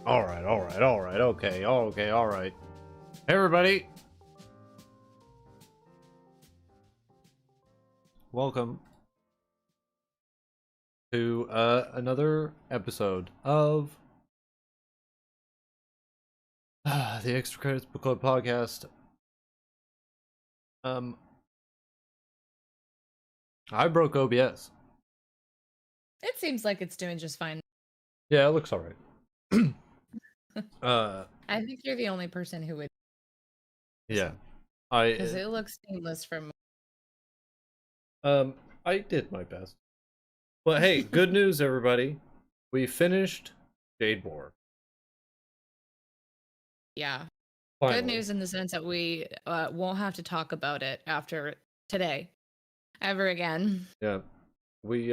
Alright, okay, alright. Hey everybody! Welcome to another episode of the Extra Credits Book Club podcast. I broke OBS. It seems like it's doing just fine. Yeah, it looks alright. I think you're the only person who would. Yeah. Because it looks seamless from. I did my best. But hey, good news everybody. We finished Jade War. Yeah. Finally. Good news in the sense that we won't have to talk about it after today. Ever again. Yeah. We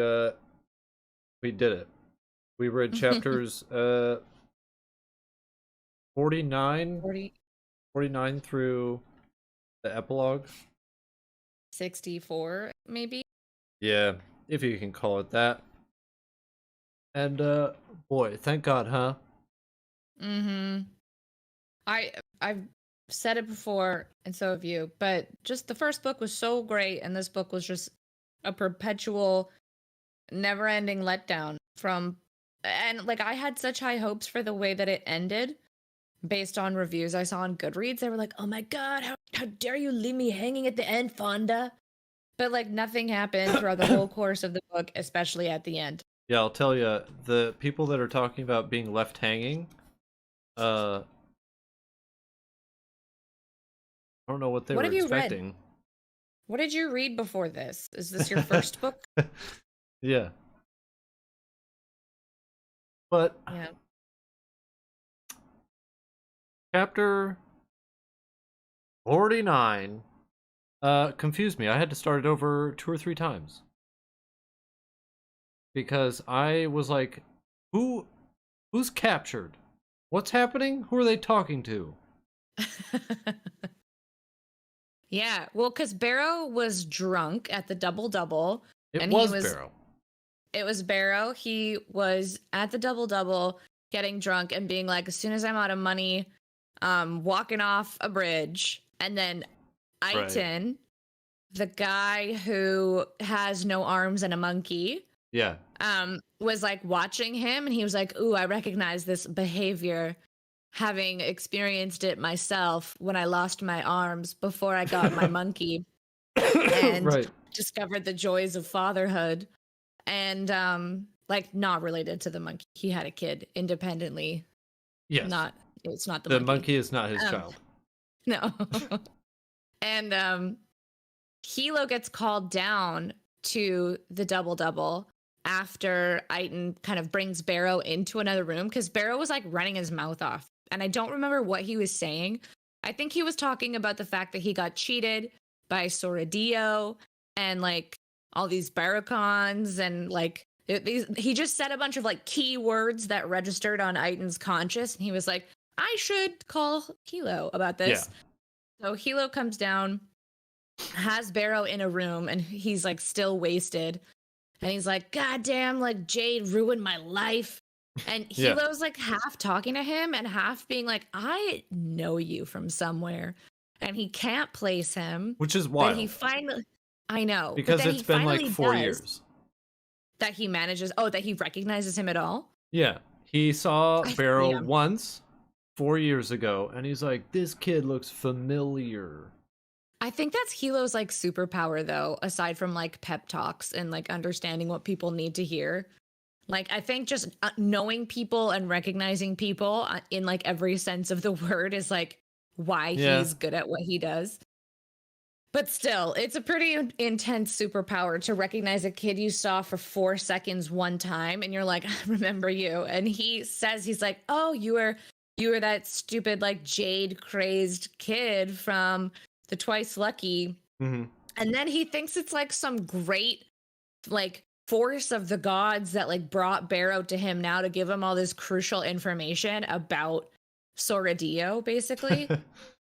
did it. We read chapters 49 through the epilogue. 64 maybe. Yeah, if you can call it that. And boy, thank God, huh? I've said it before, and so have you, but just the first book was so great, and this book was just a perpetual, never-ending letdown and like I had such high hopes for the way that it ended based on reviews I saw on Goodreads. They were like, oh my God, how dare you leave me hanging at the end, Fonda? But like nothing happened throughout the whole course of the book, especially at the end. Yeah, I'll tell you, the people that are talking about being left hanging, I don't know what they were expecting. Read? What did you read before this? Is this your first book? Yeah. But yeah. Chapter 49 confused me. I had to start it over 2 or 3 times. Because I was like, who's captured? What's happening? Who are they talking to? Yeah, well, because Barrow was drunk at the double-double. It was Barrow. It was Barrow. He was at the double-double, getting drunk and being like, as soon as I'm out of money, walking off a bridge. And then Aiton, the guy who has no arms and a monkey, was like watching him, and he was like, ooh, I recognize this behavior, having experienced it myself when I lost my arms before I got my monkey and discovered the joys of fatherhood. And like not related to the monkey. He had a kid independently. Yes. It's not the monkey. The monkey is not his child. No. And Hilo gets called down to the double-double after Aiton kind of brings Barrow into another room, because Barrow was like running his mouth off. And I don't remember what he was saying. I think he was talking about the fact that he got cheated by Soradio and like all these Barrowcons, and like he just said a bunch of like key words that registered on Aiton's conscious, and he was like, I should call Hilo about this. Yeah. So Hilo comes down, has Barrow in a room, and he's like still wasted, and he's like, God damn, like Jade ruined my life. And Hilo's like half talking to him and half being like, I know you from somewhere. And he can't place him, which is wild. But he finally, I know, because it's been like 4 years that he manages. Oh, that he recognizes him at all. Yeah, he saw Barrow once 4 years ago, and he's like, this kid looks familiar. I think that's Hilo's like superpower, though, aside from like pep talks and like understanding what people need to hear. Like, I think just knowing people and recognizing people in like every sense of the word is like why he's good at what he does. But still, it's a pretty intense superpower to recognize a kid you saw for 4 seconds one time, and you're like, I remember you. And he says, he's like, oh, you were that stupid like Jade crazed kid from the Twice Lucky. Mm-hmm. And then he thinks it's like some great like force of the gods that like brought Barrow to him now to give him all this crucial information about Soradio, basically.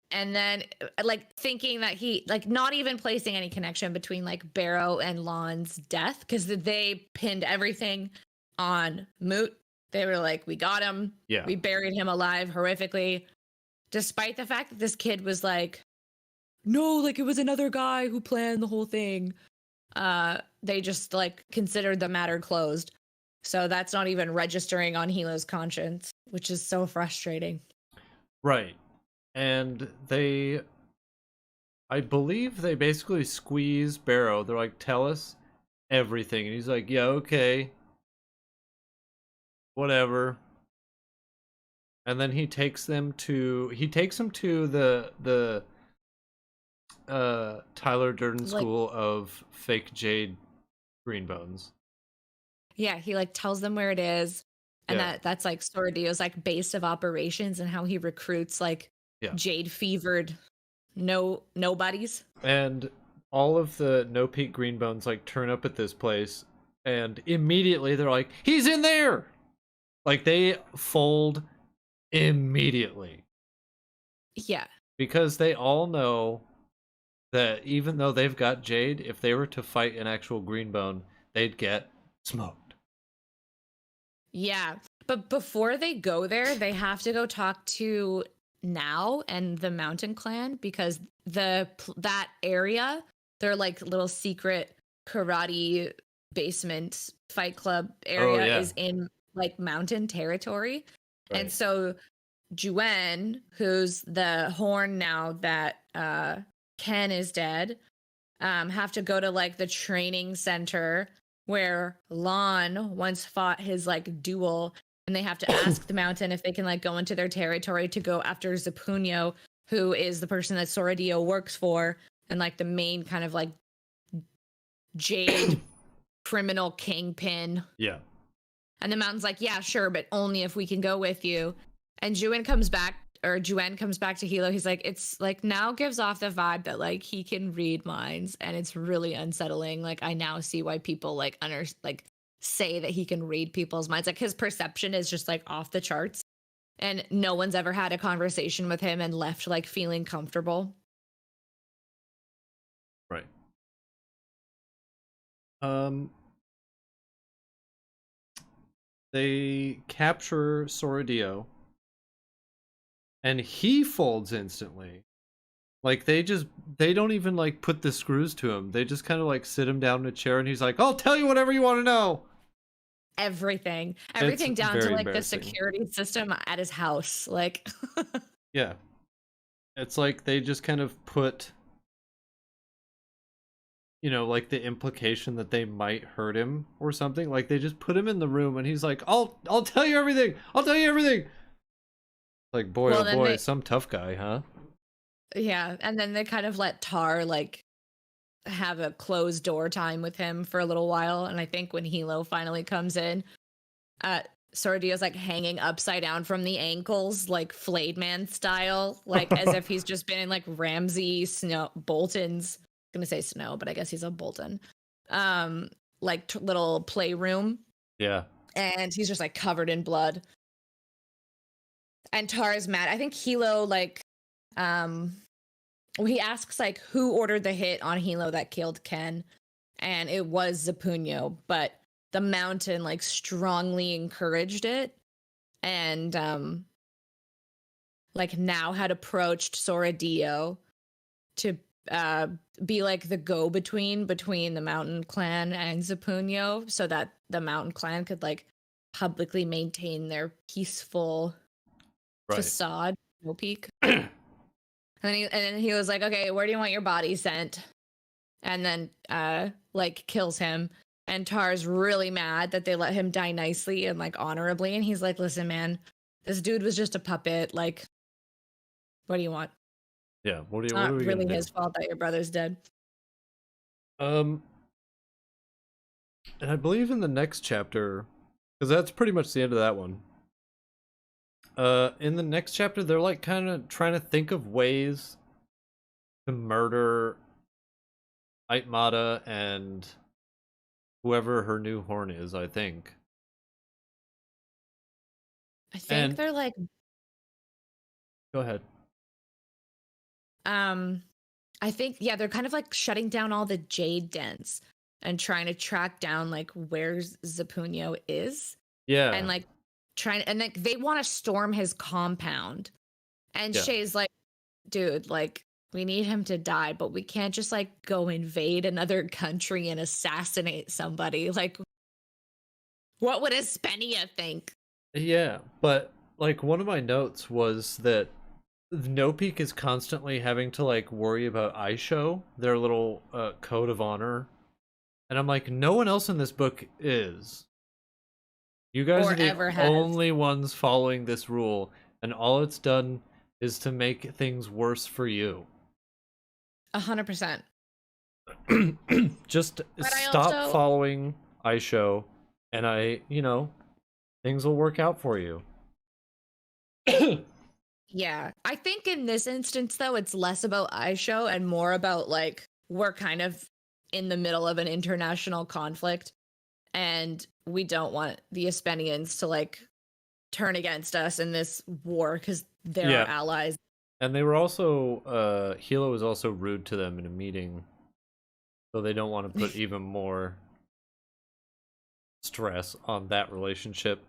And then like thinking that he like not even placing any connection between like Barrow and Lon's death, because they pinned everything on Moot. They were like, we got him. Yeah. We buried him alive horrifically. Despite the fact that this kid was like, no, like it was another guy who planned the whole thing. They just like considered the matter closed. So that's not even registering on Hilo's conscience, which is so frustrating. Right. And I believe they basically squeeze Barrow. They're like, tell us everything. And he's like, yeah, okay. Whatever. And then he takes them to the Tyler Durden Like, School of Fake Jade Greenbones. yeah, he like tells them where it is. And Yeah. that's like Soradio's like base of operations and how he recruits like jade fevered nobodies. And all of the No Peak Greenbones like turn up at this place, and immediately they're like, he's in there! Like they fold immediately. Yeah. Because they all know that even though they've got Jade, if they were to fight an actual Greenbone, they'd get smoked. Yeah. But before they go there, they have to go talk to Now and the Mountain Clan, because that area, their like little secret karate basement fight club area is in like mountain territory. Right. And so Juen, who's the horn now that Ken is dead, have to go to like the training center where Lon once fought his like duel, and they have to ask the mountain if they can like go into their territory to go after Zapunyo, who is the person that Soradio works for, and like the main kind of like jade criminal kingpin. Yeah. And the mountain's like, yeah, sure, but only if we can go with you. And Juen comes back to Hilo. He's like, it's like now gives off the vibe that like he can read minds, and it's really unsettling. Like I now see why people like say that he can read people's minds. Like his perception is just like off the charts, and no one's ever had a conversation with him and left like feeling comfortable. Right. They capture Soradio, and he folds instantly. Like they don't even like put the screws to him. They just kind of like sit him down in a chair, and he's like, I'll tell you whatever you want to know. Everything down to like the security system at his house. Like yeah. It's like they just kind of put, you know, like the implication that they might hurt him or something. Like they just put him in the room, and he's like, I'll tell you everything. I'll tell you everything. Like, boy, well, oh boy, some tough guy, huh? Yeah, and then they kind of let Tar like have a closed door time with him for a little while, and I think when Hilo finally comes in, Soradio's like hanging upside down from the ankles, like Flayed Man style, like as if he's just been in like Ramsey Bolton's, I'm gonna say Snow, but I guess he's a Bolton, like little playroom. Yeah, and he's just like covered in blood. And Tar is mad. I think Hilo like he asks like who ordered the hit on Hilo that killed Ken, and it was Zapunyo, but the mountain like strongly encouraged it, and like Now had approached Soradio to be like the go-between between the Mountain Clan and Zapunyo, so that the Mountain Clan could like publicly maintain their peaceful facade. No peak. And then he was like, okay, where do you want your body sent? And then like kills him. And Tar's really mad that they let him die nicely and like honorably. And he's like, listen, man, this dude was just a puppet. Like, what do you want? Yeah, what do you? It's not really his fault that your brother's dead. And I believe in the next chapter, because that's pretty much the end of that one. In the next chapter, they're like kind of trying to think of ways to murder Aitmata and whoever her new horn is, I think. I think they're like... Go ahead. I think, yeah, they're kind of like shutting down all the jade dens and trying to track down like where Zapunyo is. Yeah. And like trying, and like they want to storm his compound. And Yeah. Shay's like, dude, like, we need him to die, but we can't just like go invade another country and assassinate somebody. Like, what would Espenia think? Yeah, but like one of my notes was that No Peak is constantly having to like worry about Aisho, their little code of honor. And I'm like, no one else in this book is. You guys Or are the ever has. only ones following this rule, and all it's done is to make things worse for you. 100%. Just But I stop also, following Aisho, and things will work out for you. yeah, I think in this instance, though, it's less about Aisho and more about like, we're kind of in the middle of an international conflict and we don't want the Espenians to like turn against us in this war because they're Yeah. our allies. And they were also, Hilo was also rude to them in a meeting. So they don't want to put even more stress on that relationship.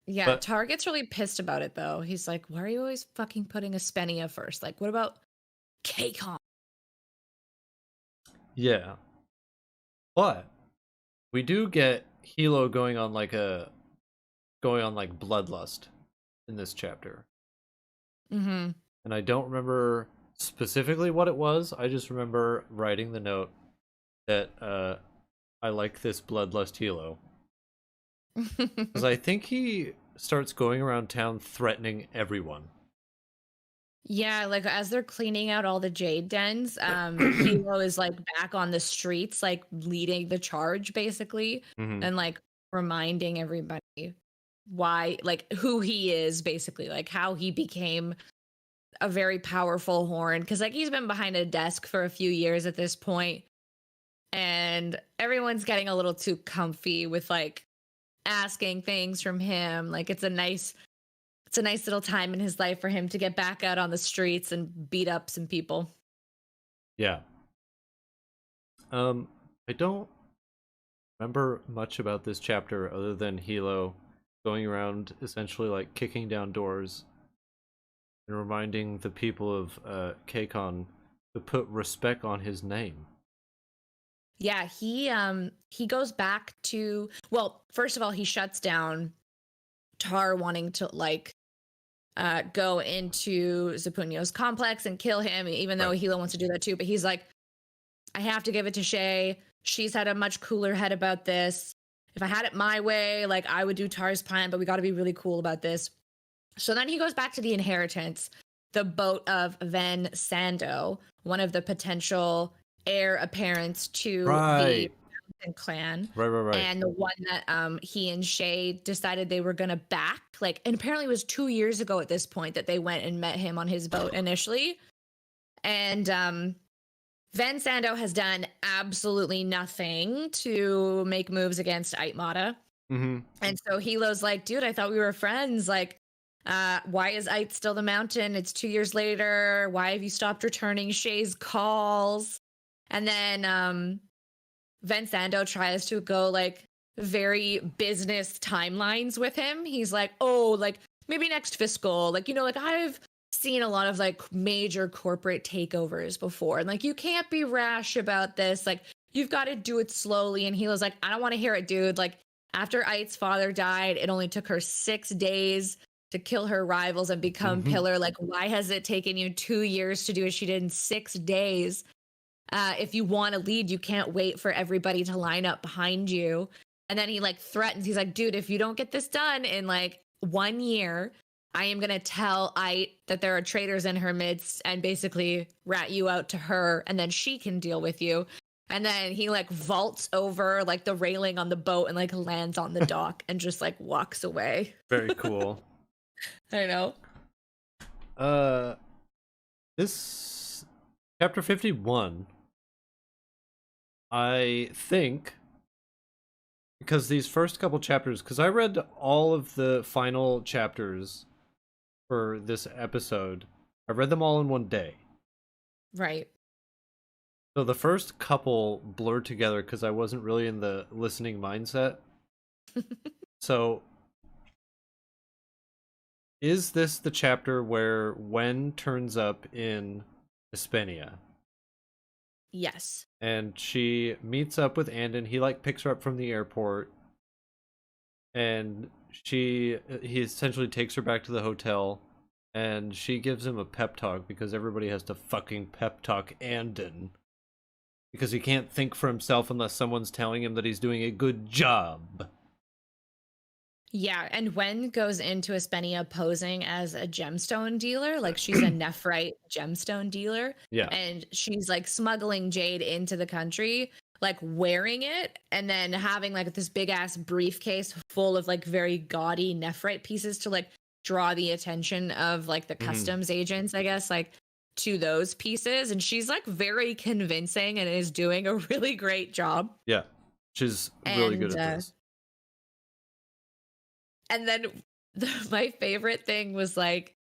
Yeah, But Tar gets really pissed about it though. He's like, why are you always fucking putting Espenia first? Like, what about K-Con? yeah. But we do get Hilo going on like bloodlust in this chapter. Mm-hmm. And I don't remember specifically what it was. I just remember writing the note that I like this bloodlust Hilo. Because I think he starts going around town threatening everyone. Yeah, like as they're cleaning out all the jade dens, Hilo is like back on the streets, like leading the charge basically, Mm-hmm. and like reminding everybody why, like who he is, basically, like how he became a very powerful horn. Cause like he's been behind a desk for a few years at this point, and everyone's getting a little too comfy with like asking things from him. Like it's a nice little time in his life for him to get back out on the streets and beat up some people. Yeah. I don't remember much about this chapter other than Hilo going around essentially like kicking down doors and reminding the people of K-Con to put respect on his name. Yeah, he goes back to, well, first of all, he shuts down Tar wanting to like go into Zapunio's complex and kill him, even though Right. Hilo wants to do that too. But he's like, I have to give it to Shay. She's had a much cooler head about this. If I had it my way, like I would do Tar's plan, but we got to be really cool about this. So then he goes back to the inheritance, the boat of Van Sando, one of the potential heir apparents to the Right. Mountain clan. Right. And the one that he and Shay decided they were gonna back. Like, and apparently it was 2 years ago at this point that they went and met him on his boat initially. And Van Sando has done absolutely nothing to make moves against Aitmata. Mm-hmm. And so Hilo's like, dude, I thought we were friends. Like, why is Ait still the mountain? It's 2 years later. Why have you stopped returning Shay's calls? And then Van Sando tries to go like very business timelines with him. He's like, oh, like maybe next fiscal, like, like I've seen a lot of like major corporate takeovers before. And like, you can't be rash about this. Like, you've got to do it slowly. And he was like, I don't want to hear it, dude. Like, after Ait's father died, it only took her 6 days to kill her rivals and become pillar. Like, why has it taken you 2 years to do what she did in 6 days? If you want to lead, you can't wait for everybody to line up behind you. And then he like threatens, he's like, dude, if you don't get this done in like 1 year, I am going to tell Ait that there are traitors in her midst and basically rat you out to her, and then she can deal with you. And then he like vaults over like the railing on the boat and like lands on the dock and just like walks away. Very cool. I know. This chapter 51, I think, because these first couple chapters, because I read all of the final chapters for this episode, I read them all in one day. Right. So the first couple blurred together because I wasn't really in the listening mindset. So is this the chapter where Wen turns up in Espenia Yes. and she meets up with Andon? He like picks her up from the airport, and he essentially takes her back to the hotel, and she gives him a pep talk because everybody has to fucking pep talk Andon because he can't think for himself unless someone's telling him that he's doing a good job. Yeah, and Wen goes into Espenia posing as a gemstone dealer, like she's a nephrite gemstone dealer, Yeah. and she's like smuggling Jade into the country, like wearing it, and then having like this big ass briefcase full of like very gaudy nephrite pieces to like draw the attention of like the customs agents, I guess, like to those pieces. And she's like very convincing and is doing a really great job. Yeah. She's really good And at this. And then my favorite thing was like,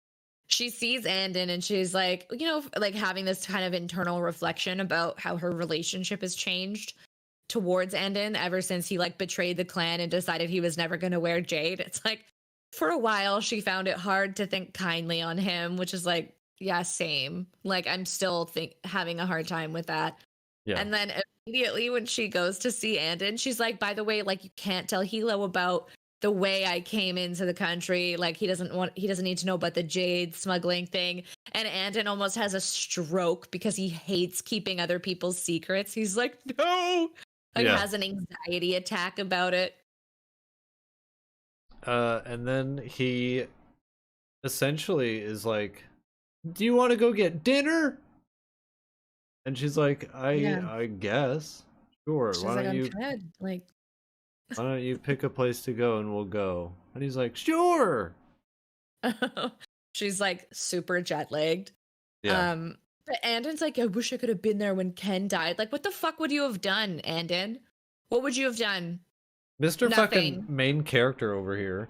she sees Andon and she's like, you know, like having this kind of internal reflection about how her relationship has changed towards Andon ever since he like betrayed the clan and decided he was never going to wear Jade. It's like, for a while, she found it hard to think kindly on him, which is like, yeah, same. Like, I'm still having a hard time with that. Yeah. And then immediately when she goes to see Andon, she's like, by the way, like, you can't tell Hilo about the way I came into the country. Like, he doesn't need to know about the Jade smuggling thing. And Andon almost has a stroke because he hates keeping other people's secrets. He's like, no, like has an anxiety attack about it. And then he essentially is like, do you want to go get dinner? And she's like, I guess. Sure. She's like, I'm fed. Like, why don't you pick a place to go and we'll go? And he's like, sure. She's like super jet lagged. Yeah. But Andon's like, I wish I could have been there when Ken died. Like, what the fuck would you have done, Andon? What would you have done? Mr. Nothing. Fucking main character over here.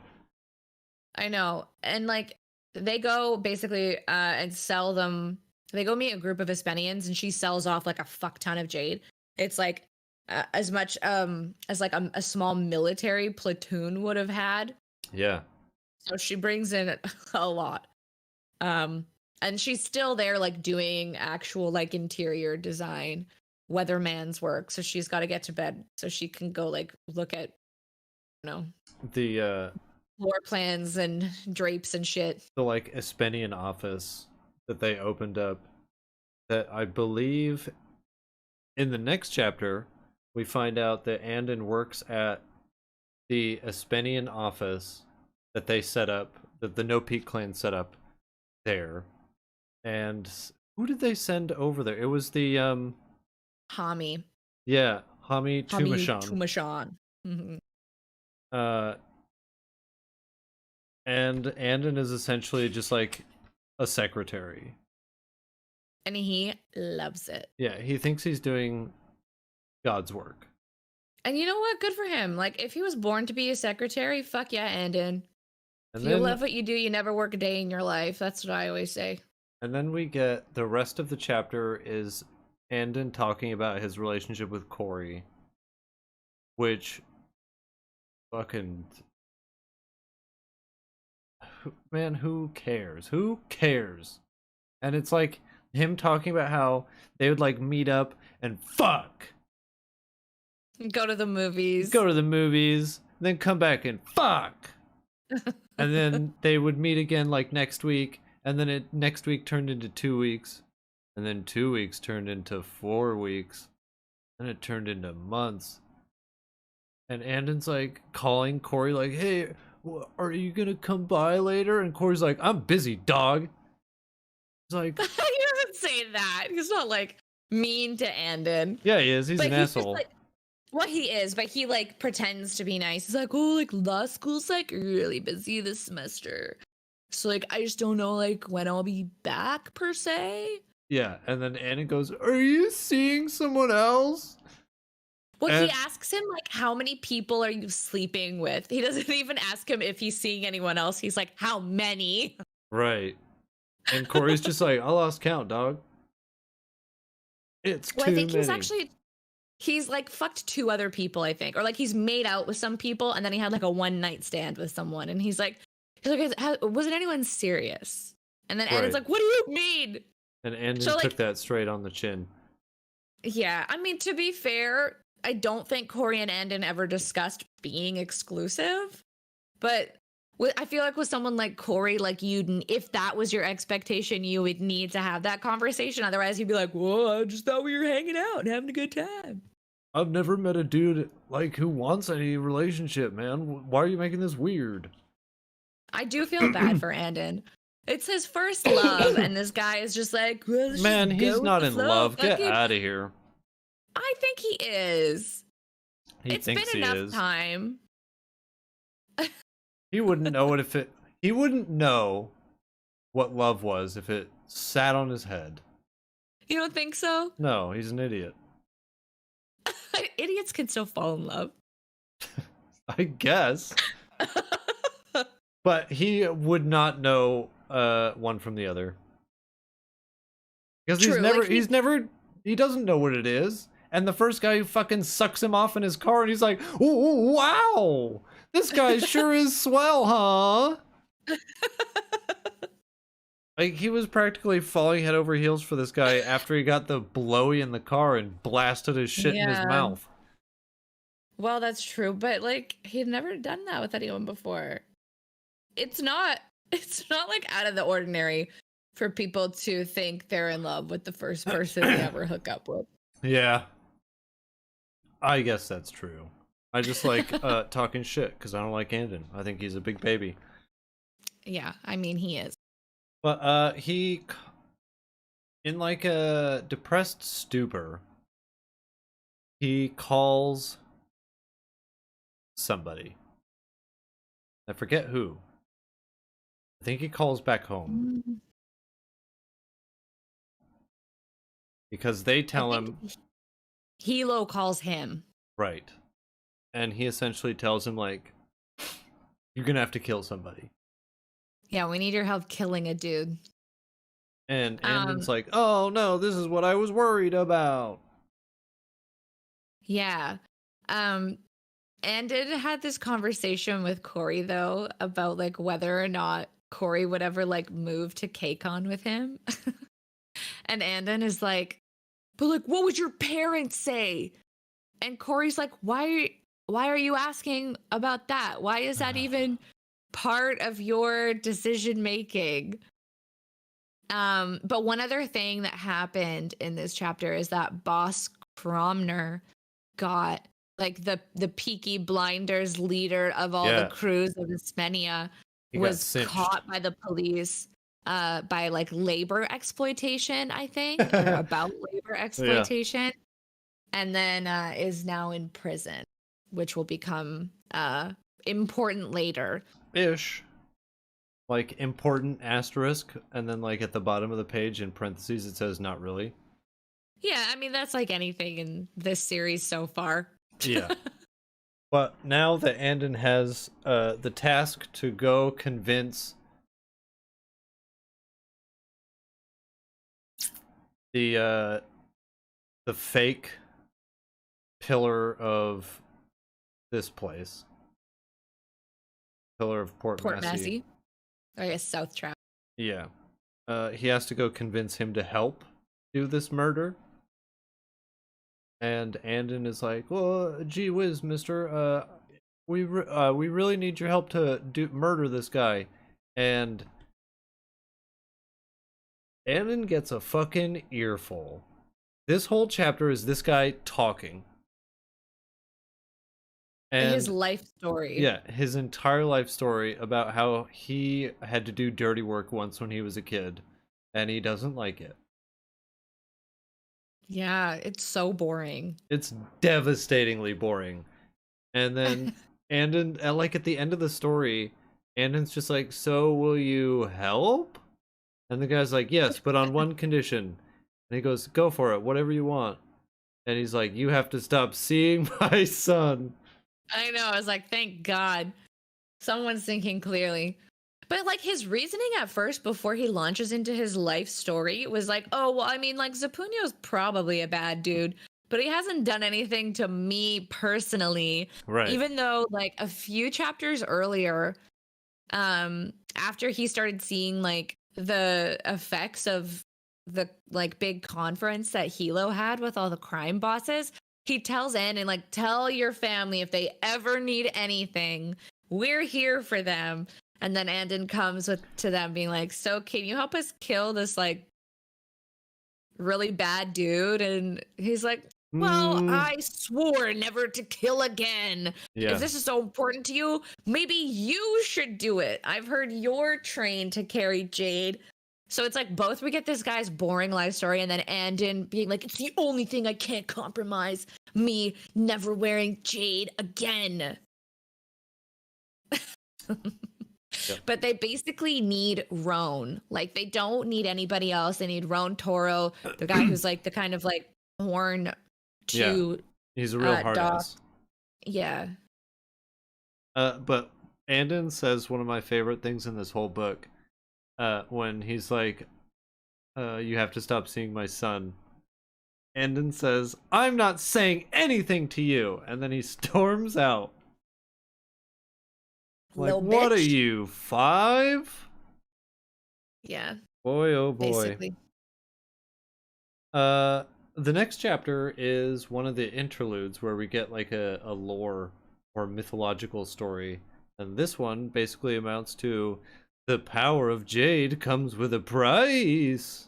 I know. And like, they go basically and sell them. They go meet a group of Hispanians and she sells off like a fuck ton of Jade. It's like as much as like a small military platoon would have had. Yeah. So she brings in a lot. And she's still there like doing actual like interior design, weatherman's work. So she's got to get to bed so she can go like look at, you know, the floor plans and drapes and shit. The like Espenian office that they opened up, that I believe in the next chapter we find out that Andon works at the Espenian office that they set up, that the No Peak clan set up there. And who did they send over there? It was the Hami. Yeah, Hami Tumashan. Mm-hmm. And Andon is essentially just like a secretary. And he loves it. Yeah, he thinks he's doing God's work. And you know what? Good for him. Like, if he was born to be a secretary, fuck yeah, Andon. If you love what you do, you never work a day in your life. That's what I always say. And then we get the rest of the chapter is Andon talking about his relationship with Corey. Which fucking... Man, who cares? Who cares? And it's like him talking about how they would like meet up and fuck. Go to the movies. Go to the movies, then come back and fuck. And then they would meet again like next week, and then next week turned into 2 weeks, and then 2 weeks turned into 4 weeks, and it turned into months. And Andon's like calling Corey like, hey, are you gonna come by later? And Corey's like, I'm busy, dog. He's like, he doesn't say that. He's not like mean to Andon. Yeah, he is. He's an asshole. Like, well, he is, but he like pretends to be nice. He's like, oh, like law school's like really busy this semester. So like, I just don't know like when I'll be back per se. Yeah, and then Andon goes, are you seeing someone else? Well, he asks him, like, how many people are you sleeping with? He doesn't even ask him if he's seeing anyone else. He's like, how many? Right. And Corey's just like, I lost count, dog. It's too many. I think he's like fucked 2 other people, I think. Or like he's made out with some people and then he had like a one-night stand with someone. And he's like, He's like, wasn't anyone serious? And then Andon's Right. like, what do you mean? And Andon So, like, took that straight on the chin. yeah, I mean, to be fair, I don't think Corey and Andon ever discussed being exclusive, but I feel like with someone like Corey, like if that was your expectation, you would need to have that conversation. Otherwise, you'd be like, "Whoa, I just thought we were hanging out and having a good time." I've never met a dude like who wants any relationship, man. Why are you making this weird? I do feel bad for Andon. It's his first love, and this guy is just like, well, let's Man, just he's go with not the in flow. love. Get Fuck it. out of here. I think he is. He thinks It's been he enough is. time. He wouldn't know it if it. He wouldn't know what love was if it sat on his head. You don't think so? No, he's an idiot. Idiots can still fall in love. I guess. But he would not know one from the other. Because True, he doesn't know what it is. And the first guy who fucking sucks him off in his car and he's like, "Ooh, wow, this guy sure is swell, huh?" Like, he was practically falling head over heels for this guy after he got the blowy in the car and blasted his shit in his Yeah. mouth. Well, that's true, but like he'd never done that with anyone before. It's not like out of the ordinary for people to think they're in love with the first person they ever hook up with. Yeah. I guess that's true. I just like talking shit because I don't like Andon. I think he's a big baby. Yeah, I mean he is. But he, in like a depressed stupor, he calls somebody. I forget who. I think he calls back home because they tell him. Hilo calls him. Right. And he essentially tells him, like, you're gonna have to kill somebody. Yeah, we need your help killing a dude. And Andon's like, oh no, this is what I was worried about. Yeah. Andon had this conversation with Corey though about like whether or not Corey would ever like move to KCON with him. And Andon is like, but like, what would your parents say? And Corey's like, why are you asking about that? Why is that even part of your decision making? But one other thing that happened in this chapter is that Boss Cromner got like the Peaky Blinders leader of all the crews of Ismenia was caught by the police by like labor exploitation, I think, or about labor exploitation, and then is now in prison, which will become important later. Ish. Like, important asterisk, and then like at the bottom of the page in parentheses it says not really. Yeah, I mean that's like anything in this series so far. Yeah. But now that Andon has the task to go convince the fake pillar of this place, pillar of Port Massey. Or I guess South Trap. Yeah. He has to go convince him to help do this murder. And Andon is like, well, gee whiz, mister, we really need your help to murder this guy. And Andon gets a fucking earful. This whole chapter is this guy talking. And his life story. Yeah, his entire life story about how he had to do dirty work once when he was a kid, and he doesn't like it. Yeah, it's so boring. It's devastatingly boring. And then Andon, like at the end of the story, Andon's just like, so will you help? And the guy's like, yes, but on one condition. And he goes, go for it, whatever you want. And he's like, you have to stop seeing my son. I know. I was like, thank God. Someone's thinking clearly. But like his reasoning at first before he launches into his life story was like, oh, well, I mean, like Zapunio's probably a bad dude, but he hasn't done anything to me personally. Right. Even though like a few chapters earlier, after he started seeing like the effects of the like big conference that Hilo had with all the crime bosses, he tells Andon like, tell your family if they ever need anything, we're here for them. And then Andon comes to them being like, so can you help us kill this like really bad dude? And he's like, well, I swore never to kill again. Yeah. If this is so important to you, maybe you should do it. I've heard you're trained to carry Jade. So it's like both we get this guy's boring life story and then Andon being like, it's the only thing I can't compromise. Me never wearing Jade again. Yep. But they basically need Roan. Like they don't need anybody else. They need Roan Toro, the guy who's like the kind of like horn to he's a real hard ass. Yeah. But Andon says one of my favorite things in this whole book, when he's like, you have to stop seeing my son. Andon says, I'm not saying anything to you, and then he storms out. Like, what are you, 5? Yeah. Boy, oh boy. Basically. The next chapter is one of the interludes where we get like a lore or mythological story. And this one basically amounts to the power of Jade comes with a price.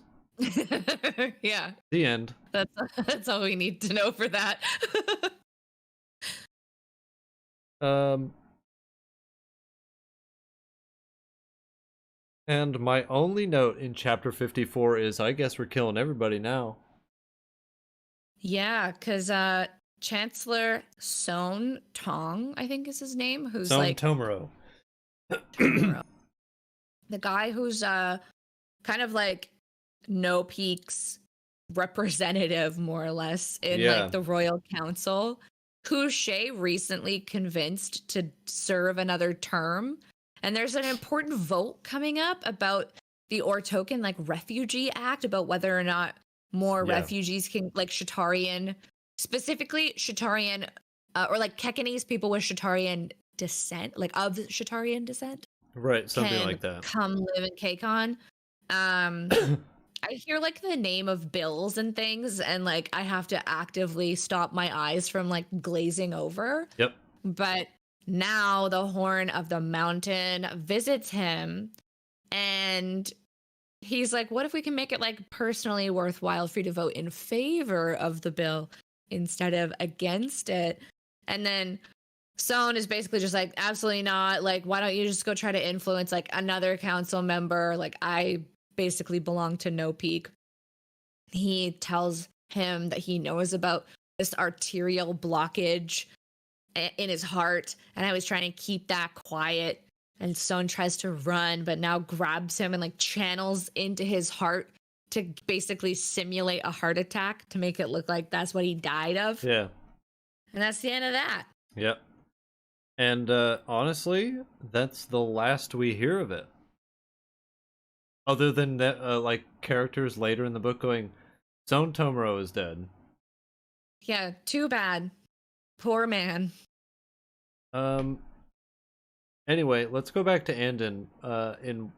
Yeah. The end. That's all we need to know for that. And my only note in chapter 54 is I guess we're killing everybody now. Yeah, because Chancellor Son Tong, I think is his name, who's Son like Tomoro. Tomoro. The guy who's kind of like No Peak's representative, more or less, in like the Royal Council, who Shay recently convinced to serve another term. And there's an important vote coming up about the Ortoken like Refugee Act, about whether or not more refugees can, like Shatarian, specifically Shatarian, or like Kekanese people with Shatarian descent, like of Shatarian descent. Right, something like that. Come live in Kakon. I hear like the name of bills and things, and like I have to actively stop my eyes from like glazing over. Yep. But now the Horn of the Mountain visits him, and he's like, what if we can make it like personally worthwhile for you to vote in favor of the bill instead of against it? And then Son is basically just like, absolutely not. Like, why don't you just go try to influence like another council member? Like, I basically belong to No Peak. He tells him that he knows about this arterial blockage in his heart, and I was trying to keep that quiet. And Son tries to run, but now grabs him and like channels into his heart to basically simulate a heart attack to make it look like that's what he died of. Yeah. And that's the end of that. Yep. And honestly, that's the last we hear of it. Other than that, like characters later in the book going, Son Tomoro is dead. Yeah, too bad. Poor man. Anyway, let's go back to Andon in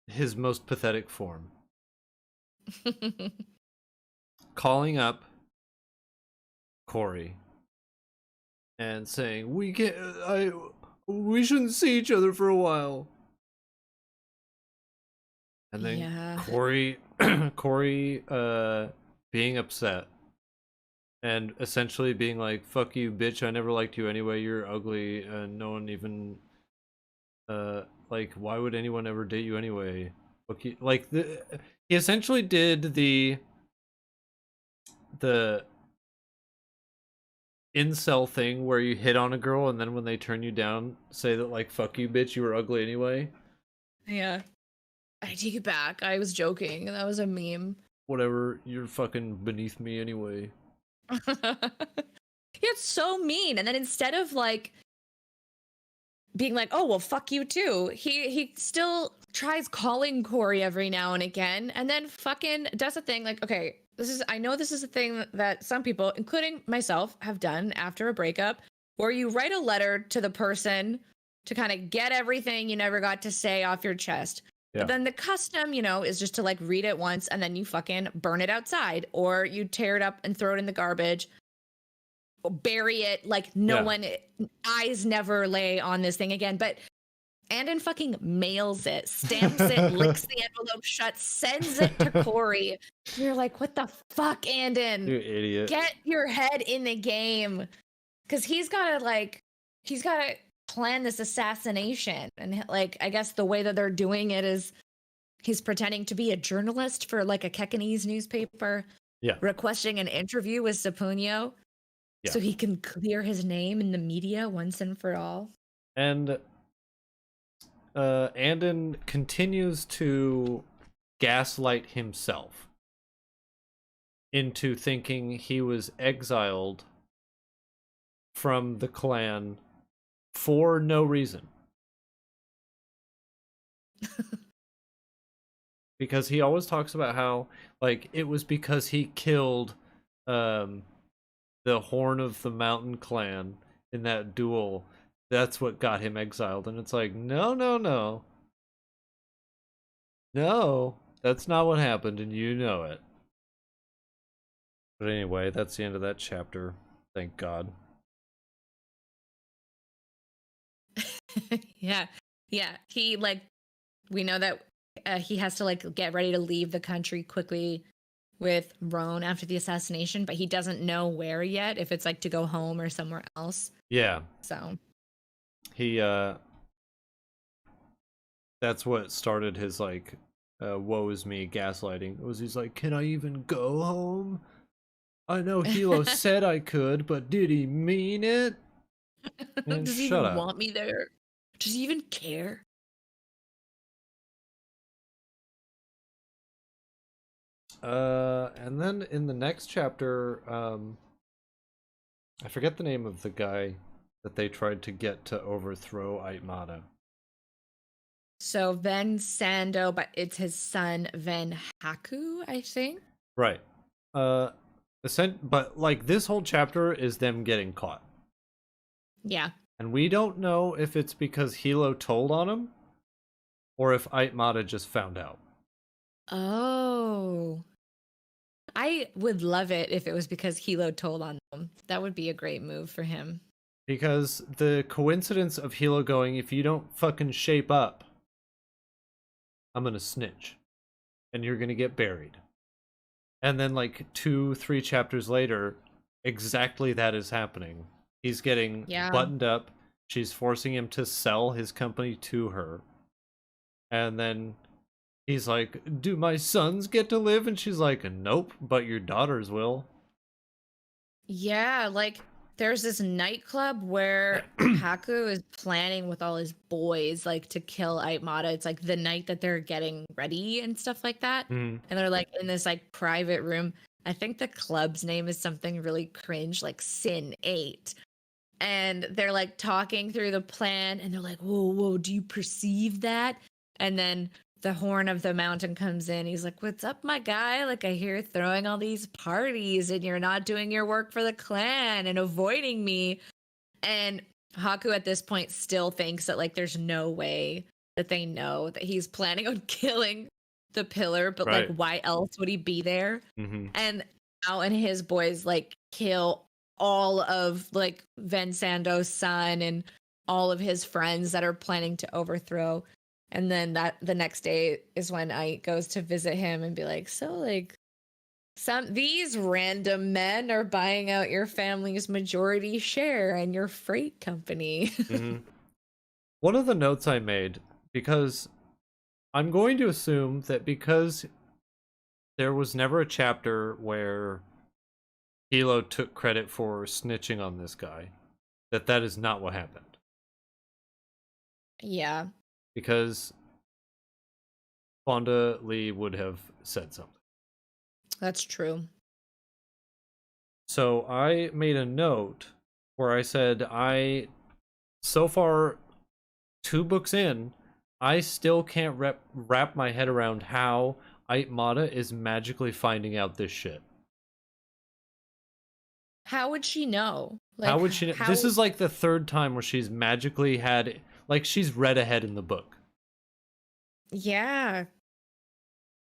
his most pathetic form. Calling up Corey and saying, we shouldn't see each other for a while. And then Corey being upset and essentially being like, fuck you, bitch, I never liked you anyway, you're ugly, and no one even like, why would anyone ever date you anyway? Fuck you. Like, he essentially did the incel thing where you hit on a girl and then when they turn you down, say that like, fuck you, bitch, you were ugly anyway. Yeah. I take it back. I was joking. That was a meme. Whatever, you're fucking beneath me anyway. It's so mean. And then instead of like being like, oh well, fuck you too, he still tries calling Corey every now and again, and then fucking does a thing like, okay, I know this is a thing that some people, including myself, have done after a breakup, where you write a letter to the person to kind of get everything you never got to say off your chest. Yeah. But then the custom, is just to like read it once and then you fucking burn it outside, or you tear it up and throw it in the garbage, or bury it. Like eyes never lay on this thing again. But Andon fucking mails it, stamps it, licks the envelope shut, sends it to Corey. You're like, what the fuck, Andon? You idiot. Get your head in the game. Because he's got to plan this assassination. And like, I guess the way that they're doing it is he's pretending to be a journalist for like a Kekanese newspaper. Yeah. Requesting an interview with Sapunio. Yeah. So he can clear his name in the media once and for all. And Andon continues to gaslight himself into thinking he was exiled from the clan for no reason. Because he always talks about how, like, it was because he killed the Horn of the Mountain clan in that duel. That's what got him exiled. And it's like, no. No, that's not what happened, and you know it. But anyway, that's the end of that chapter. Thank God. Yeah. He, like, we know that he has to, like, get ready to leave the country quickly with Roan after the assassination, but he doesn't know where yet, if it's, like, to go home or somewhere else. Yeah. So... He, that's what started his, like, woe is me gaslighting. It was, he's like, can I even go home? I know Hilo said I could, but did he mean it? Does he even want me there? Does he even care? And then in the next chapter, I forget the name of the guy that they tried to get to overthrow Aitmata. So Ven Sando, but it's his son Ven Haku, I think. Right. But like this whole chapter is them getting caught. Yeah. And we don't know if it's because Hilo told on him or if Aitmata just found out. Oh. I would love it if it was because Hilo told on them. That would be a great move for him. Because the coincidence of Hilo going, if you don't fucking shape up, I'm gonna snitch. And you're gonna get buried. And then like 2-3 chapters later, exactly that is happening. He's getting buttoned up. She's forcing him to sell his company to her. And then he's like, do my sons get to live? And she's like, nope, but your daughters will. Yeah, like there's this nightclub where Haku is planning with all his boys, like, to kill Aitmata. It's like the night that they're getting ready and stuff like that. And they're like in this like private room. I think the club's name is something really cringe, like Sin 8. And they're like talking through the plan and they're like, whoa, do you perceive that? And then the Horn of the Mountain comes in. He's like, what's up, my guy? Like, I hear throwing all these parties and you're not doing your work for the clan and avoiding me. And Haku at this point still thinks that, like, there's no way that they know that he's planning on killing the pillar, but like, why else would he be there? And Al and his boys, like, kill all of, like, Ven Sando's son and all of his friends that are planning to overthrow. And then the next day is when Ait goes to visit him and be like, so, like, these random men are buying out your family's majority share in your freight company. One of the notes I made, because I'm going to assume that because there was never a chapter where Hilo took credit for snitching on this guy, that is not what happened. Yeah. Because Fonda Lee would have said something. That's true. So I made a note where I said, so far 2 books in, I still can't wrap my head around how Aitmata is magically finding out this shit. How would she know? Like, how would she know? This is like the 3rd time where she's magically had, Like she's read ahead in the book. Yeah.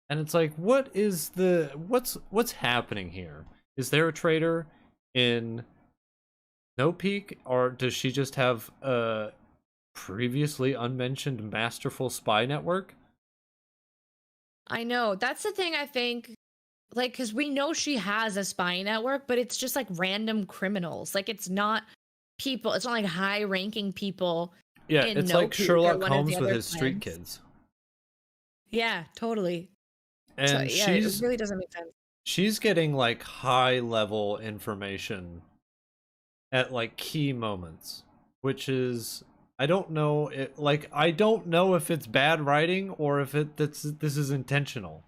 And it's like, what's happening here? Is there a traitor in No Peak, or does she just have a previously unmentioned masterful spy network? I know. That's the thing I think, like, because we know she has a spy network, but it's just like random criminals. Like, it's not people, it's not like high ranking people Yeah, in it's No like Peak or Sherlock one of the Holmes with other his street clans. kids. Yeah, totally. So, And yeah, it really doesn't make sense. she's getting like high level information at like key moments, which is I don't know I don't know if it's bad writing or if this is intentional.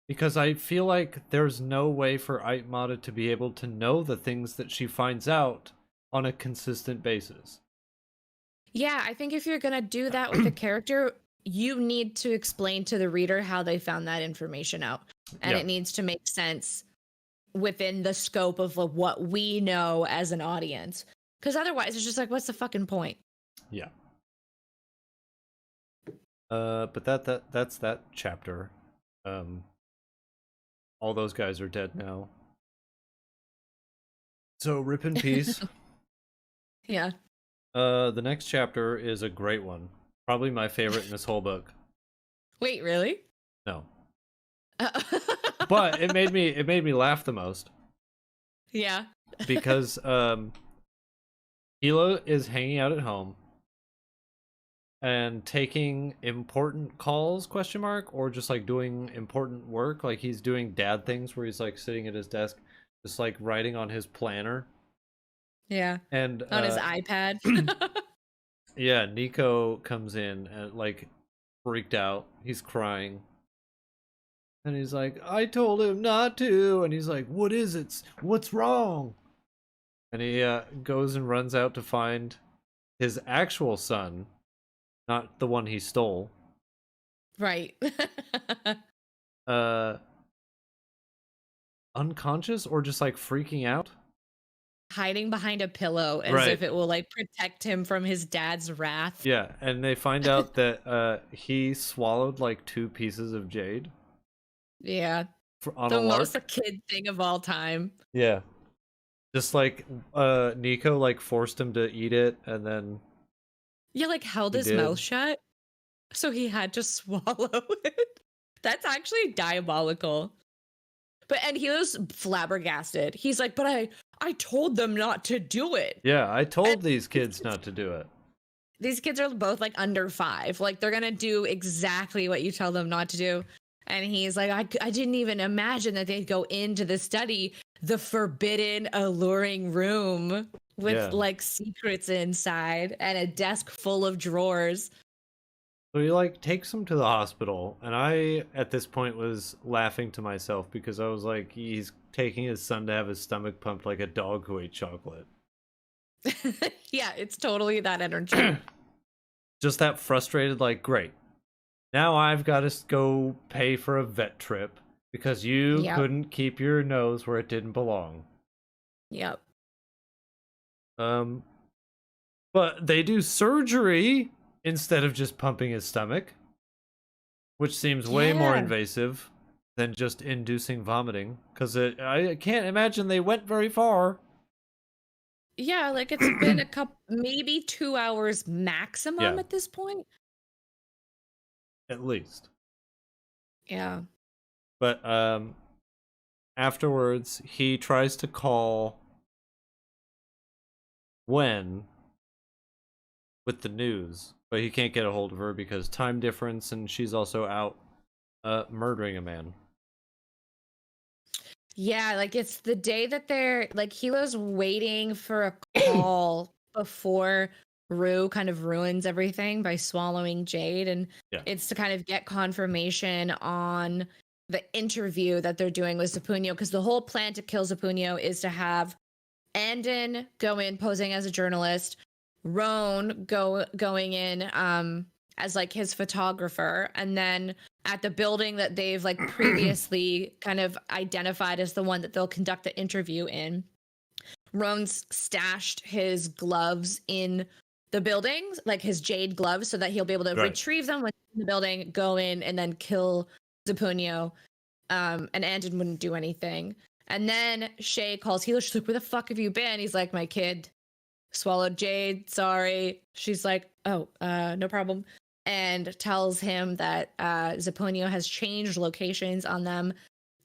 Because I feel like there's no way for Aitmata to be able to know the things that she finds out on a consistent basis. Yeah, I think if you're going to do that with a character, you need to explain to the reader how they found that information out. And Yeah. it needs to make sense within the scope of like, what we know as an audience. Because otherwise, it's just like, what's the fucking point? Yeah. But that's that chapter. All those guys are dead now. So rip in peace. Yeah. The next chapter is a great one. Probably my favorite in this whole book. Wait, really? No. But it made me laugh the most. Yeah. Because Hilo is hanging out at home and taking important calls, question mark, or just like doing important work. Like he's doing dad things where he's like sitting at his desk just like writing on his planner. Yeah. And On his iPad. yeah, Nico comes in and like freaked out. He's crying. And he's like, I told him not to. And he's like, what is it? What's wrong? And he goes and runs out to find his actual son, not the one he stole. Right. Unconscious or just like freaking out. Hiding behind a pillow as Right. if it will like protect him from his dad's wrath. Yeah, and they find out that he swallowed like 2 pieces of jade. Yeah. On The a lark. most a kid thing of all time. Yeah. Just like Nico like forced him to eat it and then Yeah, like held he his did. mouth shut. So he had to swallow it. That's actually diabolical. But and he was flabbergasted. He's like, but I told them not to do it. Yeah, I told And these kids not to do it. these kids are both like under 5. Like they're gonna do exactly what you tell them not to do. And he's like, I didn't even imagine that they'd go into the study, the forbidden, alluring room with like secrets inside and a desk full of drawers. So he like takes him to the hospital, and I at this point was laughing to myself because I was like, he's taking his son to have his stomach pumped like a dog who ate chocolate. Yeah, it's totally that energy. Just that frustrated, like, great. Now I've got to go pay for a vet trip because you couldn't keep your nose where it didn't belong. Yep. But they do surgery instead of just pumping his stomach, which seems way more invasive than just inducing vomiting. Because I can't imagine they went very far. Yeah, like it's been a couple, maybe 2 hours maximum at this point. At least. Yeah. But afterwards, he tries to call Gwen with the news, but he can't get a hold of her because time difference, and she's also out murdering a man. Yeah, like it's the day that they're like Hilo's waiting for a call before Rue kind of ruins everything by swallowing Jade, and it's to kind of get confirmation on the interview that they're doing with Zapunio, because the whole plan to kill Zapunio is to have Andon go in posing as a journalist, Roan going in as like his photographer, and then at the building that they've like previously kind of identified as the one that they'll conduct the interview in, Roan's stashed his gloves in the buildings, like his jade gloves, so that he'll be able to Right. retrieve them within the building, go in, and then kill Zapunio. And Andon wouldn't do anything. And then Shay calls Hilo. She's like, "Where the fuck have you been?" He's like, "My kid swallowed Jade. Sorry." She's like, "Oh, no problem." And tells him that Zapunio has changed locations on them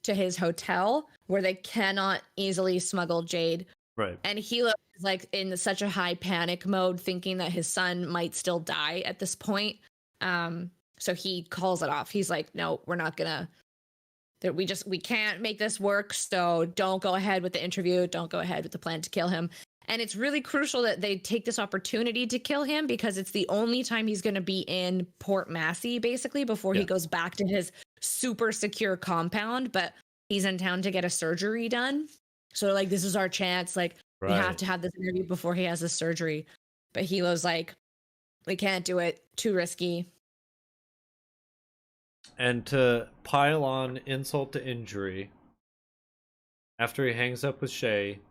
to his hotel where they cannot easily smuggle Jade. Right. And Hilo is like in such a high panic mode, thinking that his son might still die at this point. So he calls it off. He's like, "No, we're not gonna. That we can't make this work. So don't go ahead with the interview. Don't go ahead with the plan to kill him." And it's really crucial that they take this opportunity to kill him because it's the only time he's going to be in Port Massey, basically, before he goes back to his super secure compound. But he's in town to get a surgery done. So, like, this is our chance. Like, we have to have this interview before he has the surgery. But Hilo's like, "We can't do it. Too risky." And to pile on insult to injury, after he hangs up with Shay,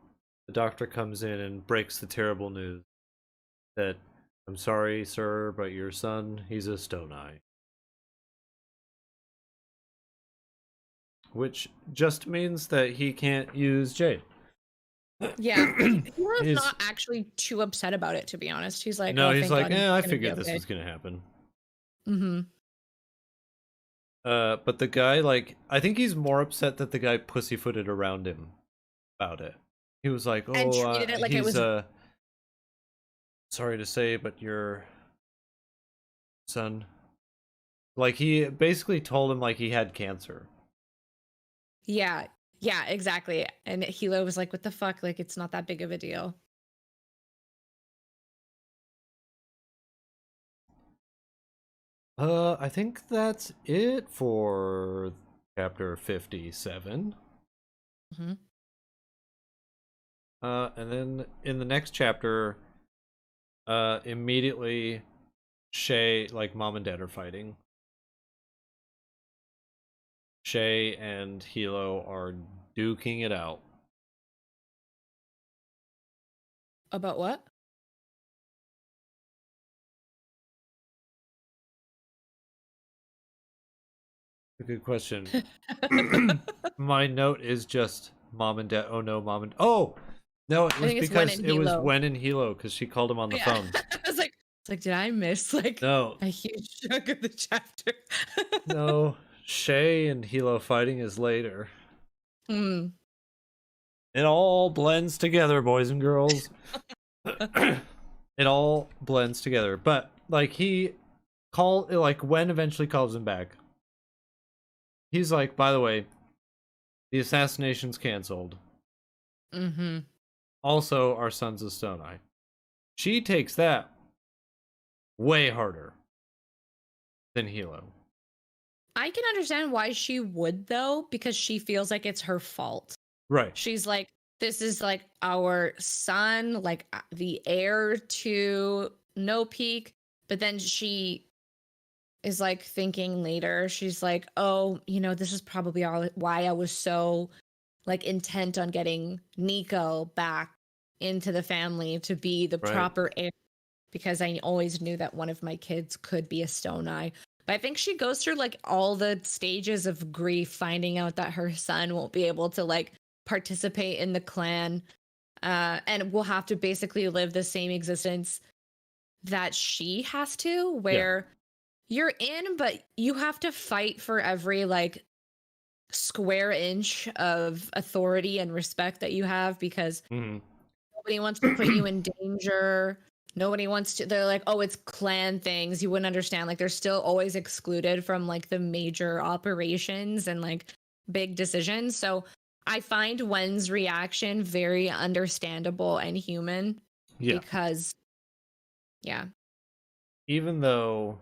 the doctor comes in and breaks the terrible news that, "I'm sorry, sir, but your son, he's a stone eye." Which just means that he can't use Jade. Yeah, Hilo's not actually too upset about it, to be honest. He's like, no, "Oh, he's thank like, God I he's figured okay." this was gonna happen. Mm-hmm. But the guy, like, I think he's more upset that the guy pussyfooted around him about it. He was like, And "Oh, treated it like it he's was sorry to say, but your son," like, he basically told him like he had cancer. Yeah, yeah, exactly. And Hilo was like, "What the fuck? Like, it's not that big of a deal." I think that's it for chapter 57. Mm-hmm. And then in the next chapter, immediately Shay, like, mom and dad are fighting. Shay and Hilo are duking it out. About what? A good question. My note is just mom and dad. Oh no, mom and no, it I was think it's Wen because and it was Hilo. Wen and Hilo because she called him on the Yeah, phone. I was like, did I miss like No, a huge chunk of the chapter? no, Shay and Hilo fighting is later. Hmm. It all blends together, boys and girls. It all blends together. But like Wen eventually calls him back. He's like, "By the way, the assassination's canceled. Mm-hmm. Also, our son's a stone eye." She takes that way harder than Hilo. I can understand why she would though, because she feels like it's her fault. Right. She's like, "This is like our son, like the heir to No Peak." But then she is like thinking later, she's like, "Oh, this is probably why I was so like intent on getting Nico back into the family to be the Right. proper heir, because I always knew that one of my kids could be a stone eye." But I think she goes through like all the stages of grief, finding out that her son won't be able to like participate in the clan, and will have to basically live the same existence that she has to, where you're in, but you have to fight for every like square inch of authority and respect that you have, because Mhm. nobody wants to put you in danger. Nobody wants to, they're like, "Oh, it's clan things." You wouldn't understand. Like, they're still always excluded from like the major operations and like big decisions. So I find Wen's reaction very understandable and human, Yeah. because, yeah. Even though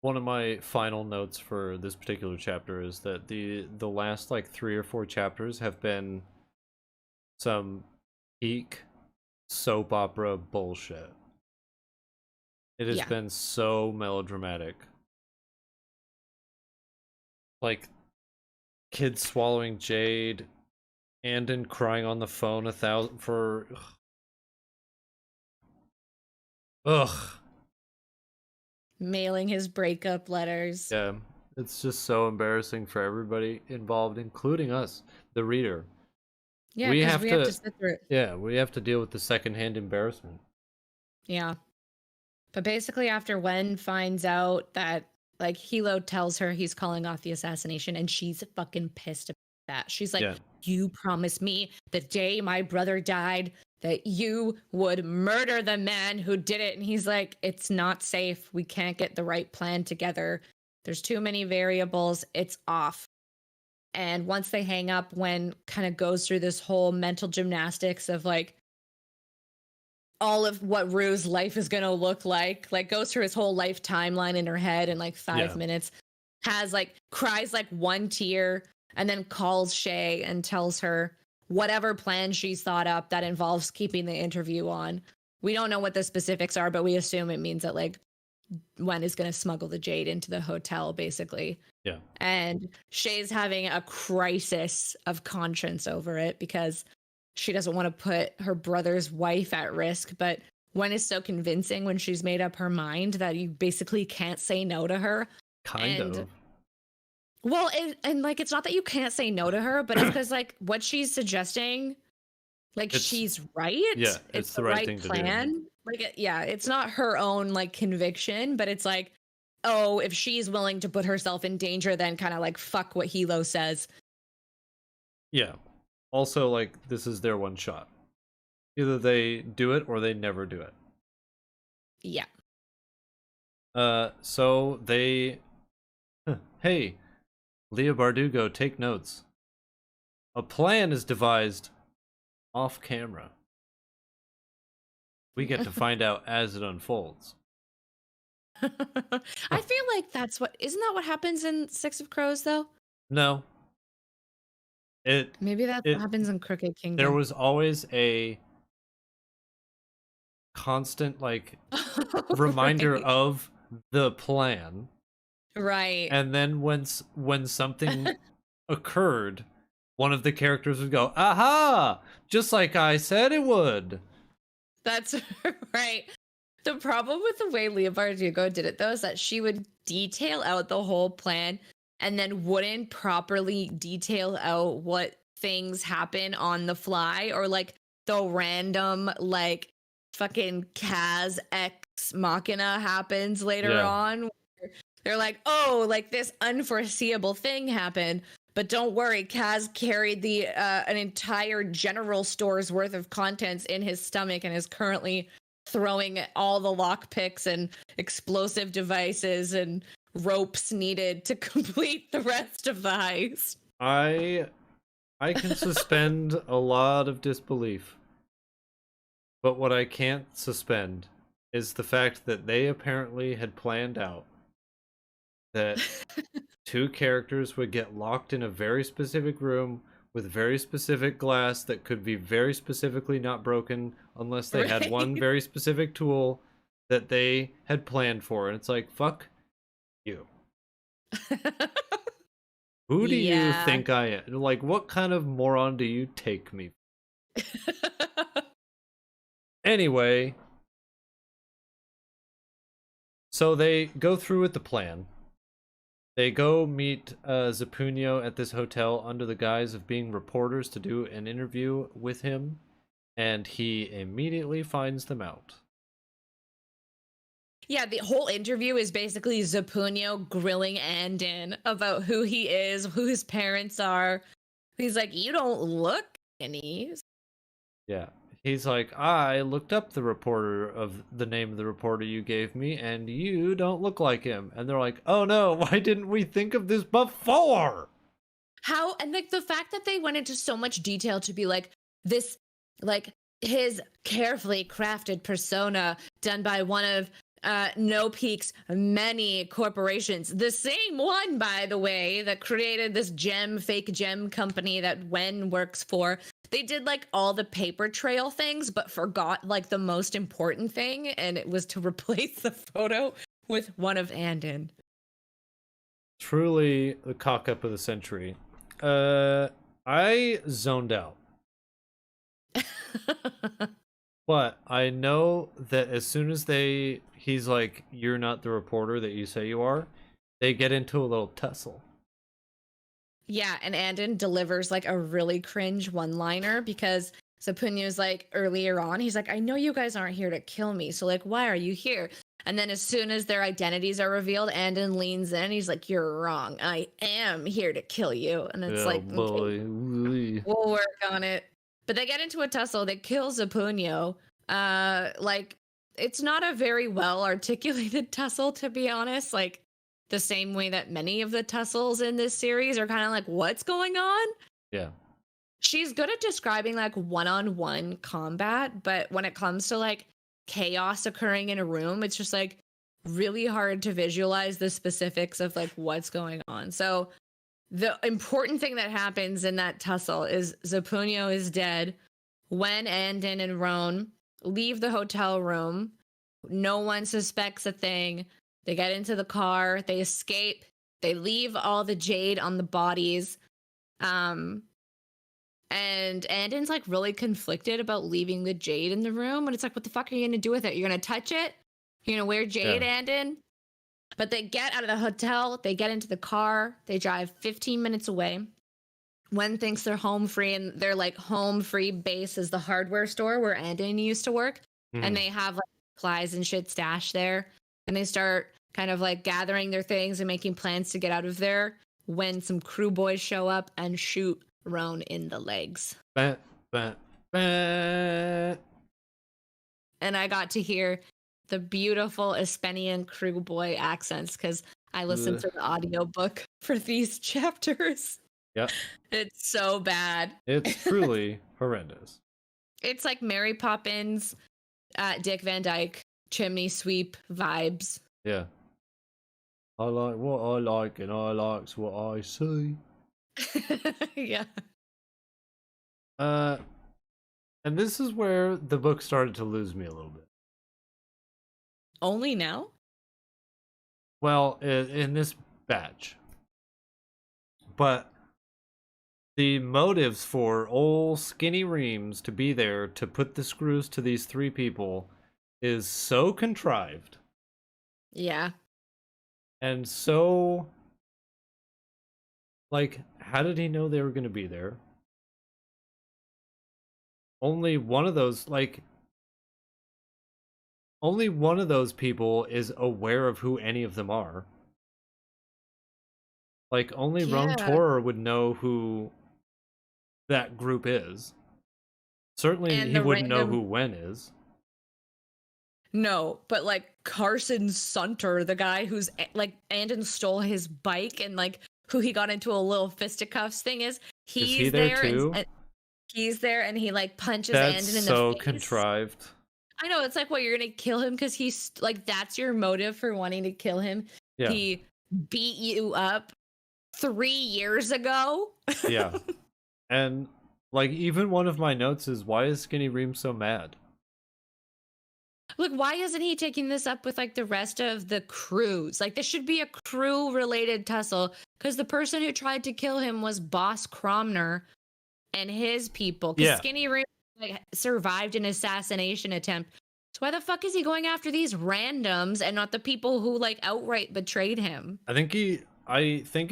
one of my final notes for this particular chapter is that the last like 3 or 4 chapters have been some peak soap opera bullshit. It has Yeah. been so melodramatic. Like, kids swallowing Jade, Andon crying on the phone 1,000 for Ugh. Mailing his breakup letters. Yeah. It's just so embarrassing for everybody involved, including us, the reader. Yeah, We because have we have to to, sit through it. yeah, we have to deal with the secondhand embarrassment. Yeah. But basically, after Wen finds out that, like, Hilo tells her he's calling off the assassination, and she's fucking pissed about that. She's like, Yeah. you promised me the day my brother died that you would murder the man who did it. And he's like, it's not safe. We can't get the right plan together. There's too many variables. It's off. And once they hang up, Wen kind of goes through this whole mental gymnastics of like, all of what Rue's life is going to look like goes through his whole life timeline in her head in like 5 minutes, has like cries like one tear, and then calls Shay and tells her whatever plan she's thought up that involves keeping the interview on. We don't know what the specifics are, but we assume it means that like Wen is going to smuggle the Jade into the hotel, basically. Yeah. And Shay's having a crisis of conscience over it because she doesn't want to put her brother's wife at risk. But Wen is so convincing when she's made up her mind that you basically can't say no to her. Kind of. Well, and like, it's not that you can't say no to her, but it's because like what she's suggesting, like she's right. Yeah, it's the right thing plan. to do. Like, yeah, it's not her own like conviction, but it's like, oh, if she's willing to put herself in danger, then kind of like fuck what Hilo says. Yeah. Also, like, this is their one shot. Either they do it or they never do it. Yeah. So they... Hey, Leah Bardugo, take notes. A plan is devised off camera. We get to find out as it unfolds. I feel like isn't that what happens in Six of Crows, though? No. Maybe that's what happens in Crooked Kingdom. There was always a constant, like, reminder right. of the plan. Right. And then when something occurred, one of the characters would go, aha! Just like I said it would. That's right. The problem with the way Leah Bardugo did it, though, is that she would detail out the whole plan and then wouldn't properly detail out what things happen on the fly, or like the random, like, fucking Kaz Ex Machina happens later on. They're like, oh, like this unforeseeable thing happened. But don't worry, Kaz carried an entire general store's worth of contents in his stomach and is currently throwing all the lockpicks and explosive devices and ropes needed to complete the rest of the heist. I can suspend a lot of disbelief. But what I can't suspend is the fact that they apparently had planned out that two characters would get locked in a very specific room with very specific glass that could be very specifically not broken unless they had one very specific tool that they had planned for. And it's like, fuck you. Who do you think I am? Like, what kind of moron do you take me? Anyway, so they go through with the plan. They go meet Zapunio at this hotel under the guise of being reporters to do an interview with him, and he immediately finds them out. Yeah, the whole interview is basically Zapunio grilling Andin about who he is, who his parents are. He's like, you don't look any. Yeah. He's like, I looked up the name of the reporter you gave me, and you don't look like him. And they're like, oh no, why didn't we think of this before? How, and like the fact that they went into so much detail to be like, this, like, his carefully crafted persona done by one of No Peak's many corporations. The same one, by the way, that created this fake gem company that Wen works for. They did like all the paper trail things, but forgot like the most important thing, and it was to replace the photo with one of Andin. Truly the cock up of the century. I zoned out. But I know that as soon as he's like, "You're not the reporter that you say you are," they get into a little tussle. Yeah, and Andon delivers like a really cringe one-liner because Zapunyo's like earlier on, he's like, I know you guys aren't here to kill me, so like, why are you here? And then as soon as their identities are revealed, Andon leans in, he's like, you're wrong. I am here to kill you. And it's Oh like, okay, boy. Ooh. we'll work on it. But they get into a tussle, they kill Zapunyo. Like, it's not a very well articulated tussle, to be honest. Like, the same way that many of the tussles in this series are kind of like, what's going on? Yeah. She's good at describing like one-on-one combat, but when it comes to like chaos occurring in a room, it's just like really hard to visualize the specifics of like what's going on. So the important thing that happens in that tussle is Zapunyo is dead. When Andon and Roan leave the hotel room, no one suspects a thing. They get into the car, they escape, they leave all the jade on the bodies. Um, and Andon's like really conflicted about leaving the jade in the room. And it's like, what the fuck are you gonna do with it? You're gonna touch it? You're gonna wear jade, Yeah. Andon? But they get out of the hotel, they get into the car, they drive 15 minutes away. Wen thinks they're home free, and their like home free base is the hardware store where Andon used to work. And Mhm. they have like supplies and shit stashed there. And they start kind of like gathering their things and making plans to get out of there when some crew boys show up and shoot Roan in the legs. Bah, bah, bah. And I got to hear the beautiful Espenian crew boy accents because I listened Ugh. to the audiobook for these chapters. Yeah. It's so bad. It's truly horrendous. It's like Mary Poppins, Dick Van Dyke, chimney sweep vibes. Yeah. I like what I like and I likes what I see. Yeah. And this is where the book started to lose me a little bit. Only now? Well, in this batch. But the motives for old Skinny Reams to be there to put the screws to these three people is so contrived Yeah. and so, like, how did he know they were going to be there? Only one of those, like, only one of those people is aware of who any of them are. Like, only Rome Yeah. Torer would know who that group is. Certainly, And he the wouldn't know random who Wen is. No, but like Carson Sunter, the guy who's like Andon stole his bike and like who he got into a little fisticuffs thing is He there too? and he's there and he like punches That's Andon in the so face. contrived. I know it's like what you're gonna kill him because he's like that's your motive for wanting to kill him. Yeah, He beat you up 3 years ago. yeah. And, like, even one of my notes is, why is Skinny Ream so mad? Look, why isn't he taking this up with like the rest of the crews? Like this should be a crew related tussle because the person who tried to kill him was Boss Cromner and his people. Because Yeah. Skinny Ream like, survived an assassination attempt. So why the fuck is he going after these randoms and not the people who like outright betrayed him? I think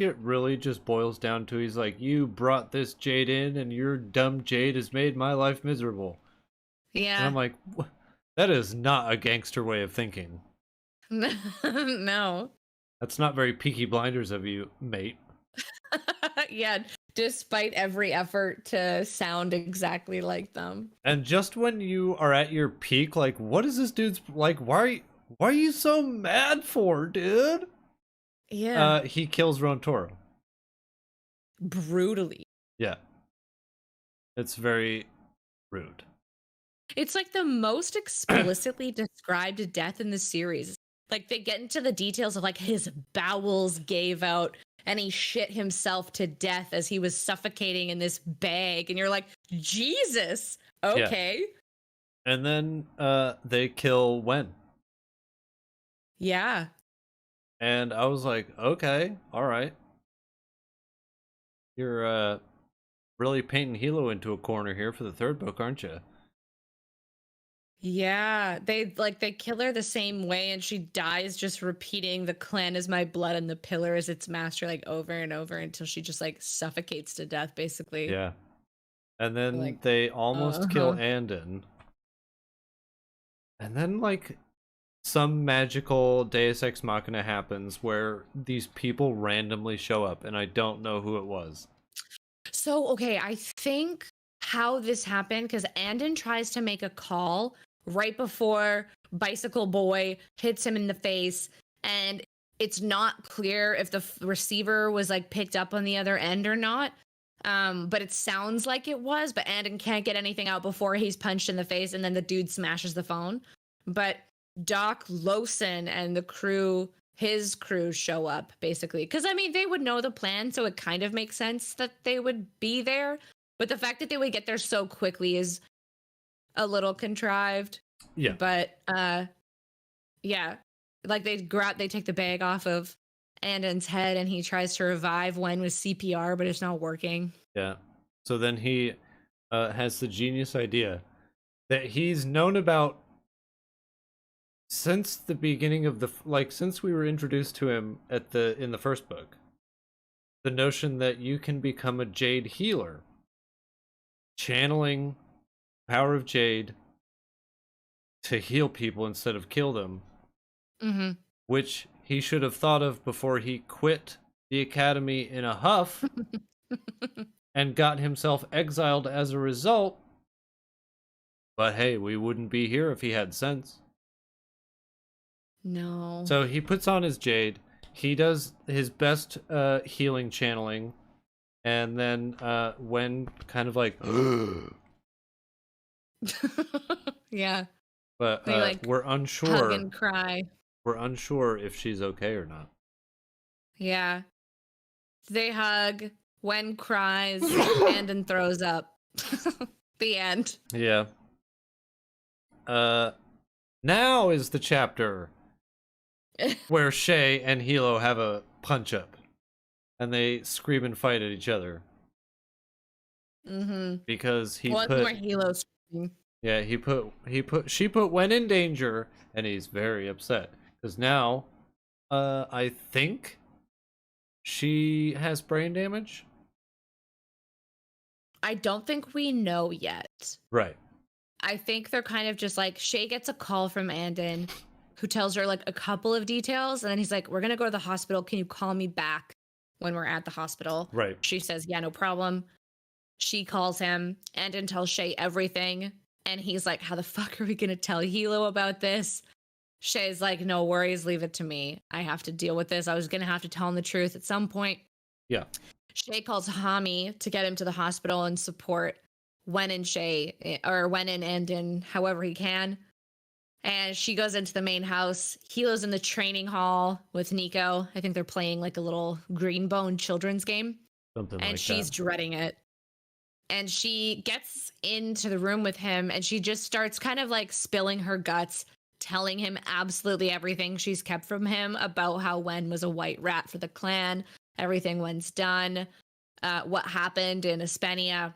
it really just boils down to he's like, you brought this Jade in and your dumb Jade has made my life miserable. And I'm Yeah. like, that is not a gangster way of thinking. No. That's not very Peaky Blinders of you, mate. Yeah. Despite every effort to sound exactly like them. And just when you are at your peak, like, what is this dude's like? Why are you so mad for, dude? Yeah. He kills Ron Toro. Brutally. Yeah, it's very rude. It's like the most explicitly described death in the series. Like they get into the details of like his bowels gave out and he shit himself to death as he was suffocating in this bag. And you're like, Jesus. Okay. And then they kill Wen. Yeah. And I was like, okay, all right. You're really painting Hilo into a corner here for the third book, aren't you? Yeah, they kill her the same way, and she dies just repeating "the clan is my blood and the pillar is its master" like over and over until she just like suffocates to death, basically. Yeah. And then Like, they almost kill uh-huh. Andon. And then like some magical Deus Ex Machina happens where these people randomly show up and I don't know who it was. So, okay, I think how this happened because Andon tries to make a call right before Bicycle Boy hits him in the face, and it's not clear if the receiver was like picked up on the other end or not. But it sounds like it was, but Andon can't get anything out before he's punched in the face, and then the dude smashes the phone. But Doc Lawson and the crew, his crew, show up basically because I mean they would know the plan, so it kind of makes sense that they would be there. But the fact that they would get there so quickly is a little contrived. Yeah. But yeah, like they take the bag off of Andon's head, and he tries to revive Wen with CPR, but it's not working. Yeah. So then he has the genius idea that he's known about since the beginning of the since we were introduced to him in the first book. The notion that you can become a Jade healer, channeling power of Jade to heal people instead of kill them, Mm-hmm. which he should have thought of before he quit the academy in a huff and got himself exiled as a result. But hey, we wouldn't be here if he had sense. No. So he puts on his Jade. He does his best healing channeling, and then when kind of like, Yeah. but They like we're hug unsure. and cry. We're unsure if she's okay or not. Yeah. They hug. Wen cries. Andon throws up. The end. Yeah. Now is the chapter where Shay and Hilo have a punch up, and they scream and fight at each other Mm-hmm. because he Well, it's put more Hilo screaming. yeah she put Wen in danger, and he's very upset because now I think she has brain damage. I don't think we know yet. Right. I think they're kind of just like Shay gets a call from Andon who tells her like a couple of details, and then he's like, "We're gonna go to the hospital. Can you call me back when we're at the hospital?" Right. She says, "Yeah, no problem." She calls him. Andon tells Shay everything, and he's like, "How the fuck are we gonna tell Hilo about this?" Shay's like, "No worries, leave it to me. I have to deal with this. I was gonna have to tell him the truth at some point." Yeah. Shay calls Hami to get him to the hospital and support Wen and Shay, or Wen and Andon, however he can. And she goes into the main house. Hilo's in the training hall with Nico. I think they're playing like a little Greenbone children's game. Something And like she's that. dreading it. And she gets into the room with him, and she just starts kind of like spilling her guts, telling him absolutely everything she's kept from him about how Wen was a white rat for the clan, everything Wen's done, what happened in Espenia.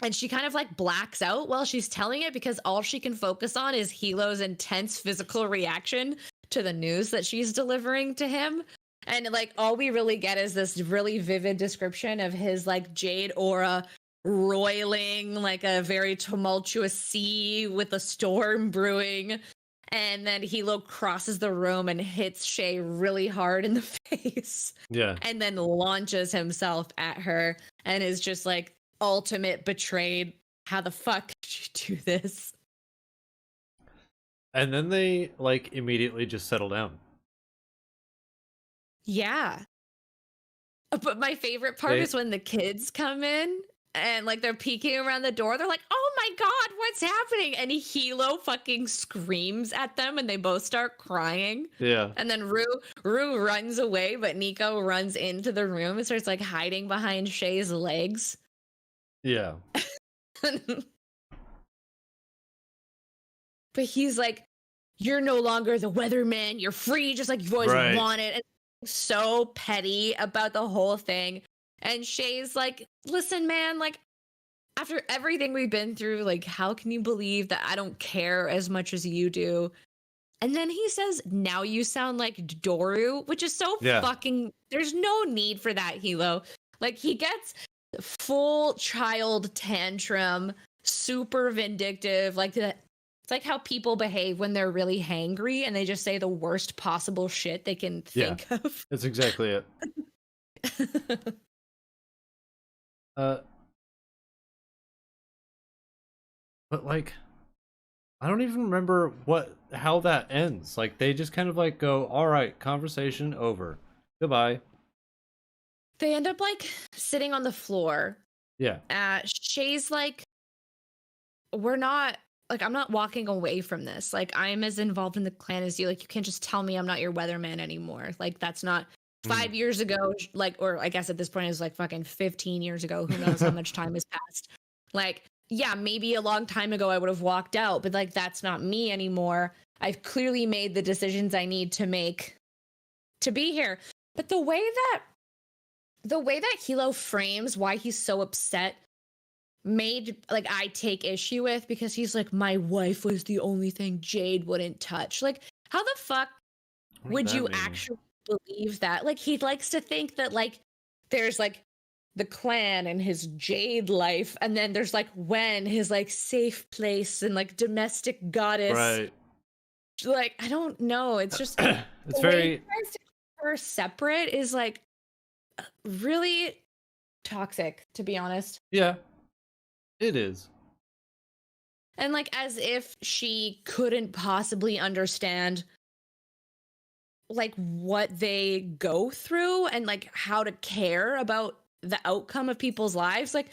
And she kind of like blacks out while she's telling it because all she can focus on is Hilo's intense physical reaction to the news that she's delivering to him. And like all we really get is this really vivid description of his like jade aura roiling like a very tumultuous sea with a storm brewing. And then Hilo crosses the room and hits Shay really hard in the face. Yeah. And then launches himself at her and is just like ultimate betrayed. How the fuck did you do this? And then they like immediately just settle down. Yeah. But my favorite part They- is when the kids come in and like they're peeking around the door. They're like, "Oh my god, what's happening?" And Hilo fucking screams at them and they both start crying. Yeah. And then Rue runs away, but Nico runs into the room and starts like hiding behind Shay's legs. Yeah. But he's like, "You're no longer the weatherman. You're free, just like you've always Right. wanted." And so petty about the whole thing. And Shay's like, "Listen, man, like, after everything we've been through, like, how can you believe that I don't care as much as you do? And then he says, now you sound like Doru, which is so Yeah. fucking, there's no need for that, Hilo. Like, he gets full child tantrum, super vindictive, like that. It's like how people behave when they're really hangry and they just say the worst possible shit they can Yeah. think of. That's exactly it. Uh, but like, I don't even remember how that ends. Like, they just kind of like go, "All right, conversation over, goodbye." They end up like sitting on the floor. Yeah. Shay's like, we're not, like, I'm not walking away from this. Like, I'm as involved in the clan as you. Like, you can't just tell me I'm not your weatherman anymore. Like, that's not 5 years ago, like, or I guess at this point it was like fucking 15 years ago. Who knows how much time has passed? Like, yeah, maybe a long time ago I would have walked out, but like, that's not me anymore. I've clearly made the decisions I need to make to be here. But the way that Hilo frames why he's so upset made, like, I take issue with, because he's like, my wife was the only thing Jade wouldn't touch. Like, how the fuck would you actually believe that? Like, he likes to think that, like, there's like the clan and his Jade life, and then there's like Wen, his like safe place and like domestic goddess. Right. Like, I don't know. It's just It's the very way he tries to keep her separate is like really toxic, to be honest. yeah. It is. And like, as if she couldn't possibly understand like what they go through and like how to care about the outcome of people's lives. Like,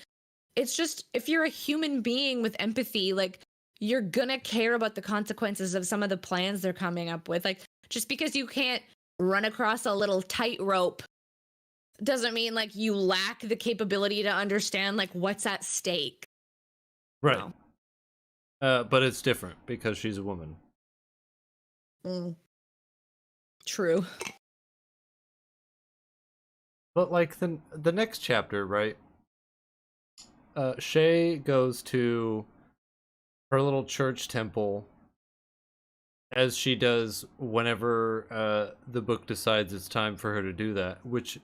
it's just, if you're a human being with empathy, like, you're gonna care about the consequences of some of the plans they're coming up with. Like, just because you can't run across a little tightrope doesn't mean like you lack the capability to understand like what's at stake. Right. Wow. But it's different because she's a woman. True. But like the next chapter, right? Shay goes to her little church temple, as she does whenever the book decides it's time for her to do that, which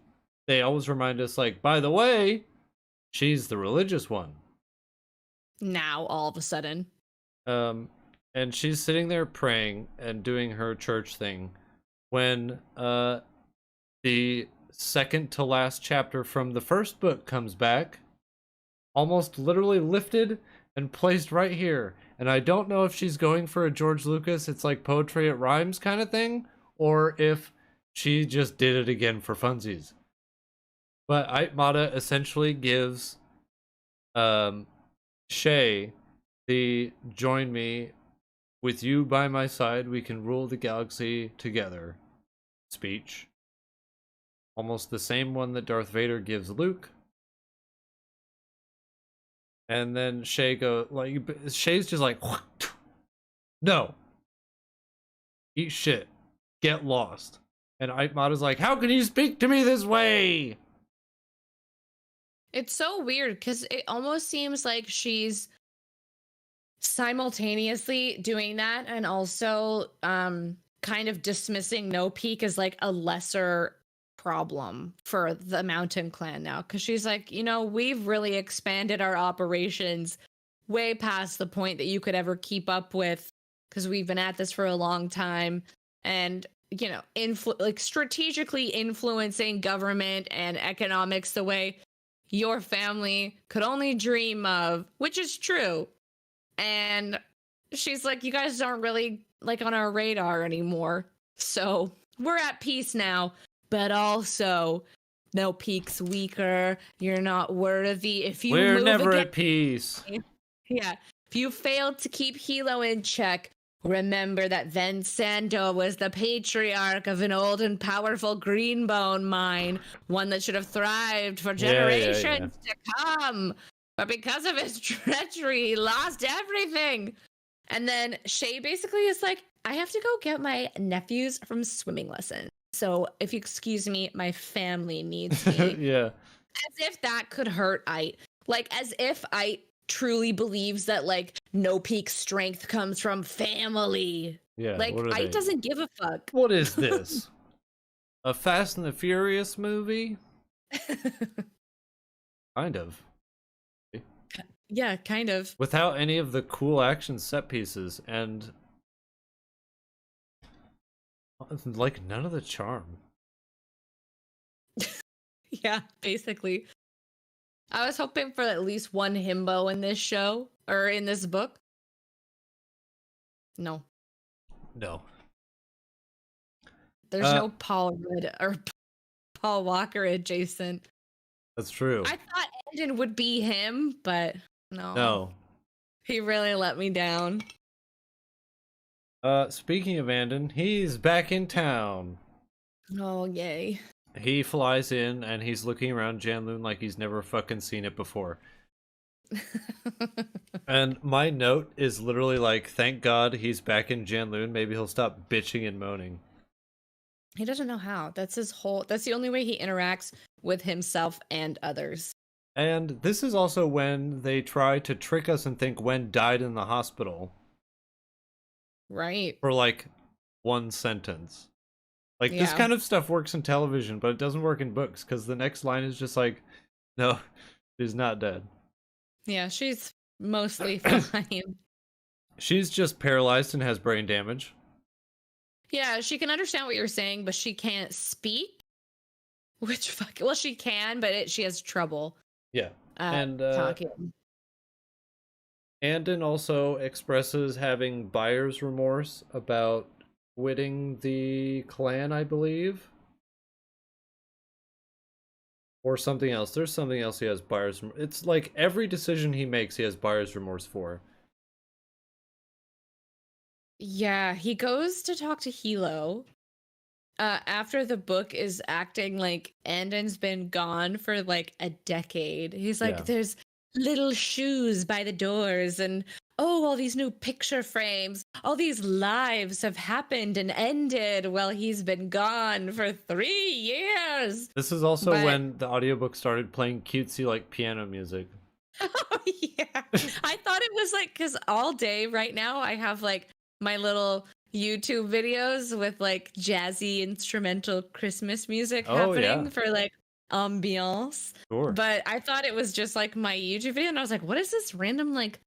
they always remind us, like, by the way, she's the religious one. Now, all of a sudden. And she's sitting there praying and doing her church thing when the second to last chapter from the first book comes back, almost literally lifted and placed right here. And I don't know if she's going for a George Lucas, it's like poetry, it rhymes kind of thing, or if she just did it again for funsies. But Aitmata essentially gives Shay the "join me, with you by my side we can rule the galaxy together" speech. Almost the same one that Darth Vader gives Luke. And then Shay's just like, no, eat shit, get lost. And Aitmata's like, how can you speak to me this way? It's so weird because it almost seems like she's simultaneously doing that and also kind of dismissing No Peak as like a lesser problem for the Mountain Clan now, because she's like, we've really expanded our operations way past the point that you could ever keep up with, because we've been at this for a long time, and like strategically influencing government and economics the way your family could only dream of, which is true. And she's like, you guys aren't really like on our radar anymore, so we're at peace now. But also, No Peak's weaker. You're not worthy. If you We're move never against at peace. Yeah. If you failed to keep Hilo in check, remember that Ven Sando was the patriarch of an old and powerful greenbone mine, one that should have thrived for generations to come. But because of his treachery, he lost everything. And then Shay basically is like, I have to go get my nephews from swimming lessons. So if you excuse me, my family needs me. Yeah. As if that could hurt Ait. Like, as if Ait truly believes that like no peak strength comes from family. Yeah, Like what are Ike they? doesn't give a fuck. What is this? A Fast and the Furious movie? Kind of. Yeah, kind of. Without any of the cool action set pieces and like none of the charm. Yeah, basically. I was hoping for at least one himbo in this show or in this book. No, No. there's no Paul Rudd or Paul Walker adjacent. That's true. I thought Andon would be him, but no. No. He really let me down. Speaking of Andon, he's back in town. Oh, yay. He flies in and he's looking around Janloon like he's never fucking seen it before. And my note is literally like, thank God he's back in Janloon. Maybe he'll stop bitching and moaning. He doesn't know how. That's the only way he interacts with himself and others. And this is also when they try to trick us and think Gwen died in the hospital. Right. For like one sentence. Like this Yeah. kind of stuff works in television, but it doesn't work in books because the next line is just like, no, she's not dead. Yeah, she's mostly fine. She's just paralyzed and has brain damage. Yeah, she can understand what you're saying, but she can't speak. Which well, she can, but she has trouble. Yeah. And talking. Andon also expresses having buyer's remorse about quitting the clan, I believe. Or something else. There's something else he has buyer's remorse. It's like every decision he makes, he has buyer's remorse for. Yeah, he goes to talk to Hilo. After the book is acting like Andon's been gone for like a decade. He's like, Yeah. there's little shoes by the doors, and oh, all these new picture frames. All these lives have happened and ended while he's been gone for 3 years. This is also when the audiobook started playing cutesy like piano music. Oh, yeah. I thought it was like, because all day right now I have like my little YouTube videos with like jazzy instrumental Christmas music happening for like ambiance. Sure. But I thought it was just like my YouTube video, and I was like, what is this random like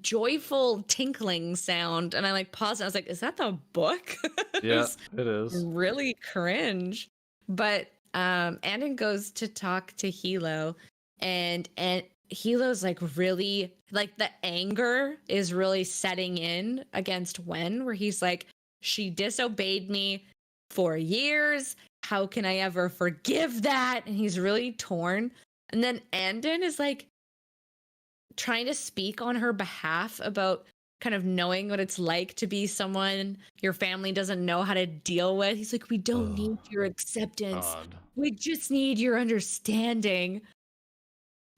joyful tinkling sound? And I like paused and I was like, is that the book? Yeah, it is. Really cringe. But Andon goes to talk to Hilo, and Hilo's like really like the anger is really setting in against Wen, where he's like, she disobeyed me for years. How can I ever forgive that? And he's really torn. And then Andon is like trying to speak on her behalf about kind of knowing what it's like to be someone your family doesn't know how to deal with. He's like, we don't need your acceptance. God. We just need your understanding.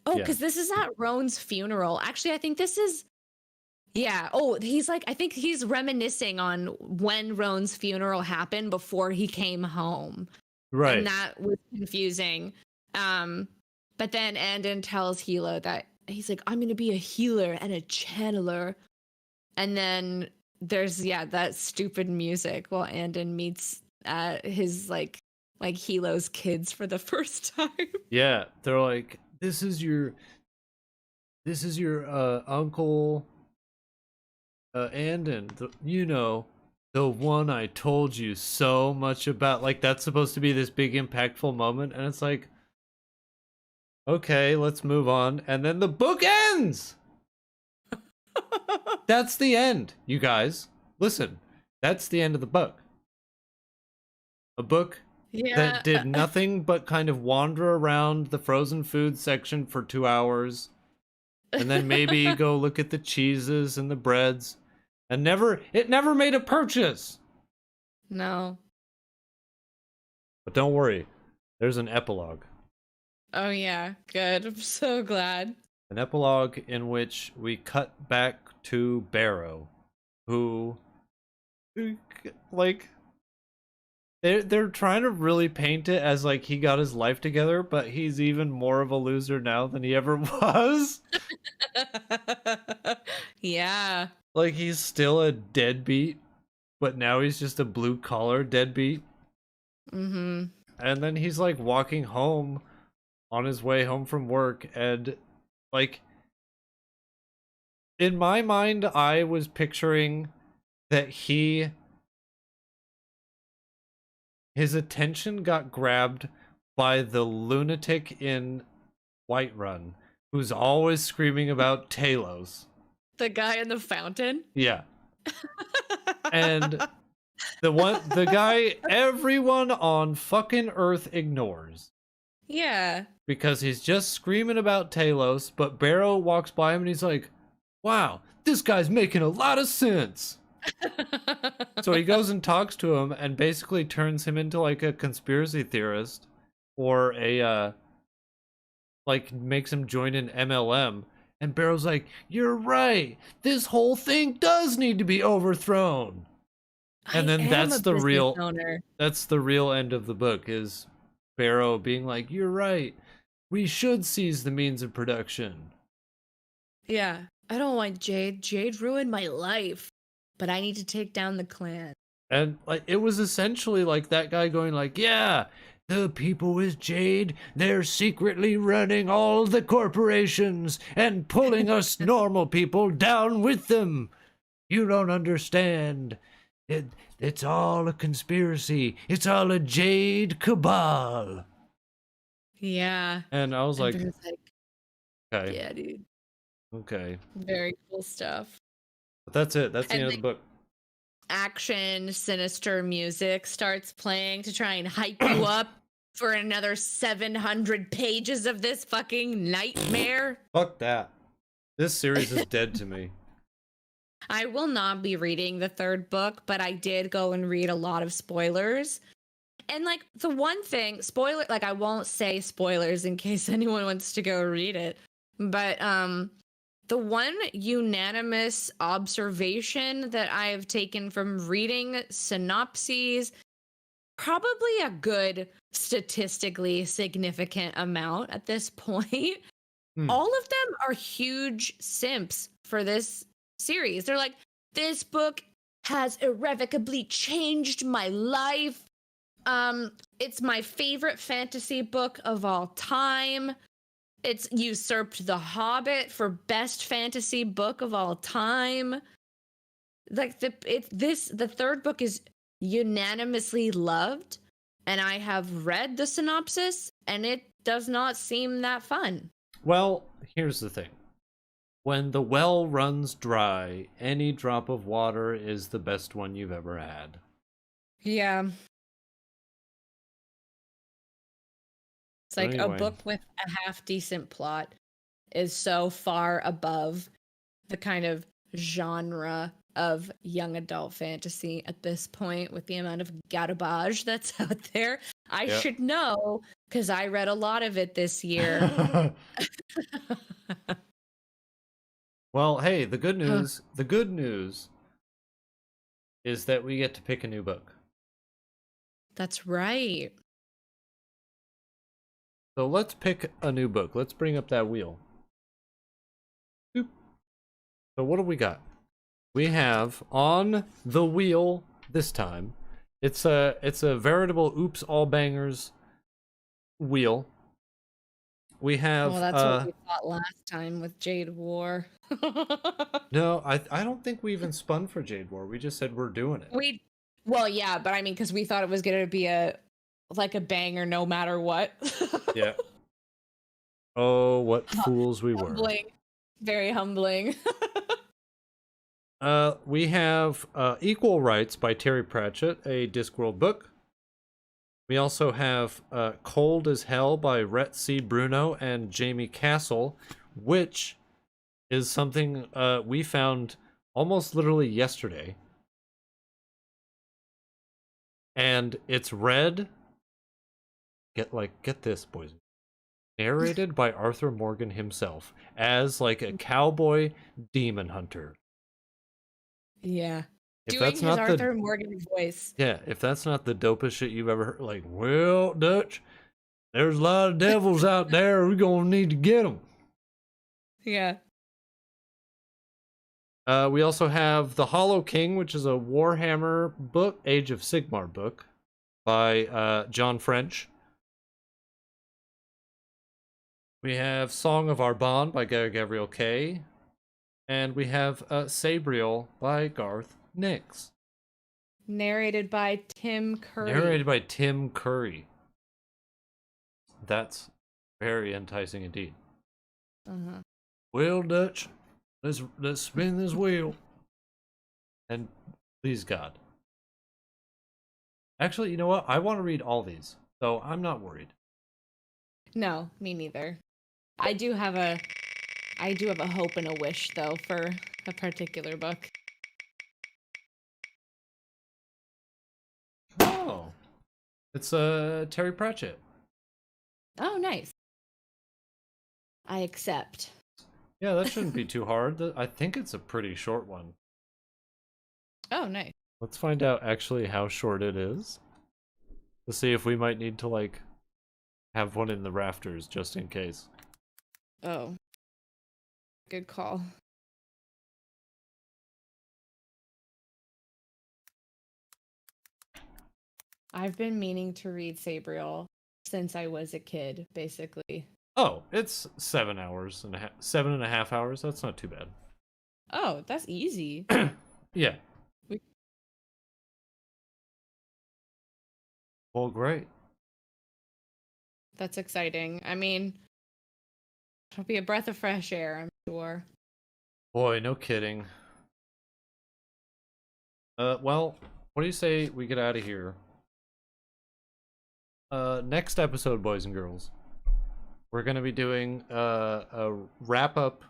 Oh, because this is at Roan's funeral. Actually, I think this is, yeah. Oh, he's like, I think he's reminiscing on when Roan's funeral happened before he came home. Right. And that was confusing. But then Andon tells Hilo that he's like, I'm going to be a healer and a channeler. And then there's, that stupid music while Andon meets his like Hilo's kids for the first time. Yeah, they're like, this is your uncle Andon, the one I told you so much about. Like, that's supposed to be this big impactful moment, and it's like, okay, let's move on. And then the book ends. That's the end, you guys. Listen, that's the end of the book. A book that did nothing but kind of wander around the frozen food section for 2 hours, and then maybe go look at the cheeses and the breads, and it never made a purchase. No. But don't worry, there's an epilogue. Oh yeah, good. I'm so glad. An epilogue in which we cut back to Barrow, who, like, they're trying to really paint it as like he got his life together, but he's even more of a loser now than he ever was. Yeah. Like he's still a deadbeat, but now he's just a blue collar deadbeat. Mm-hmm. And then he's like walking home on his way home from work, and like in my mind I was picturing that his attention got grabbed by the lunatic in Whiterun who's always screaming about Talos. The guy in the fountain. Yeah. And the guy everyone on fucking Earth ignores. Yeah. Because he's just screaming about Talos, but Barrow walks by him and he's like, wow, this guy's making a lot of sense. So he goes and talks to him and basically turns him into like a conspiracy theorist or a like makes him join an MLM. And Barrow's like, you're right, this whole thing does need to be overthrown. And then that's the real owner. that's the real end of the book, is Barrow being like, you're right, we should seize the means of production. Yeah. I don't want Jade. Jade ruined my life. But I need to take down the clan. And like it was essentially like that guy going like, yeah, the people with Jade, they're secretly running all the corporations and pulling us normal people down with them. You don't understand. It's all a conspiracy. It's all a Jade cabal. Yeah. And I was like, okay. Yeah, dude. Okay. Very cool stuff. But that's it. That's the And end of the book. Action, sinister music starts playing to try and hype you up for another 700 pages of this fucking nightmare. Fuck that. This series is dead to me. I will not be reading the third book, but I did go and read a lot of spoilers. And like the one thing, like I won't say spoilers in case anyone wants to go read it, but the one unanimous observation that I have taken from reading synopses, probably a good statistically significant amount at this point, all of them are huge simps for this series. They're like, this book has irrevocably changed my life. It's my favorite fantasy book of all time. It's usurped The Hobbit for best fantasy book of all time. Like the third book is unanimously loved, and I have read the synopsis, and it does not seem that fun. Well, here's the thing. When the well runs dry, any drop of water is the best one you've ever had. Yeah. It's like anyway. A book with a half decent plot is so far above the kind of genre of young adult fantasy at this point, with the amount of garbage that's out there. I should know because I read a lot of it this year. Well, hey, the good news is that we get to pick a new book. That's right. So let's pick a new book. Let's bring up that wheel. Boop. So what do we got? We have on the wheel this time. It's a veritable oops all bangers wheel. We have well, that's what we thought last time with Jade War. No, I don't think we even spun for Jade War. We just said we're doing it. Well, yeah, but I mean, because we thought it was gonna be a banger no matter what. Yeah. Oh, what fools we were. Very humbling. We have Equal Rights by Terry Pratchett, a Discworld book. We also have Cold as Hell by Rhett C. Bruno and Jamie Castle, which is something we found almost literally yesterday. And it's read, get this, boys, narrated by Arthur Morgan himself as like a cowboy demon hunter. Yeah. If Doing that's his not the Arthur Morgan voice. yeah, if that's not the dopest shit you've ever heard, like, well, Dutch, there's a lot of devils out there. We're gonna need to get them. Yeah. We also have The Hollow King, which is a Warhammer book, Age of Sigmar book by John French. We have Song of Arbonne by Gabriel Kay. And we have Sabriel by Garth Nix. Narrated by Tim Curry. Narrated by Tim Curry. That's very enticing indeed. Uh-huh. Well, Dutch, let's spin this wheel. And please God. Actually, you know what? I want to read all these, so I'm not worried. No, me neither. I do have a hope and a wish though for a particular book. Oh. It's Terry Pratchett. Oh, nice. I accept. Yeah, that shouldn't be too hard. I think it's a pretty short one. Oh, nice. Let's find out actually how short it is. To see if we might need to, like, have one in the rafters just in case. Oh. Good call. I've been meaning to read Sabriel since I was a kid, basically. Oh, it's 7 hours and 7.5 hours. That's not too bad. Oh, that's easy. Yeah. Well, great. That's exciting. I mean, it'll be a breath of fresh air, I'm sure. Boy, no kidding. Well, what do you say we get out of here? Next episode, boys and girls, we're gonna be doing a wrap-up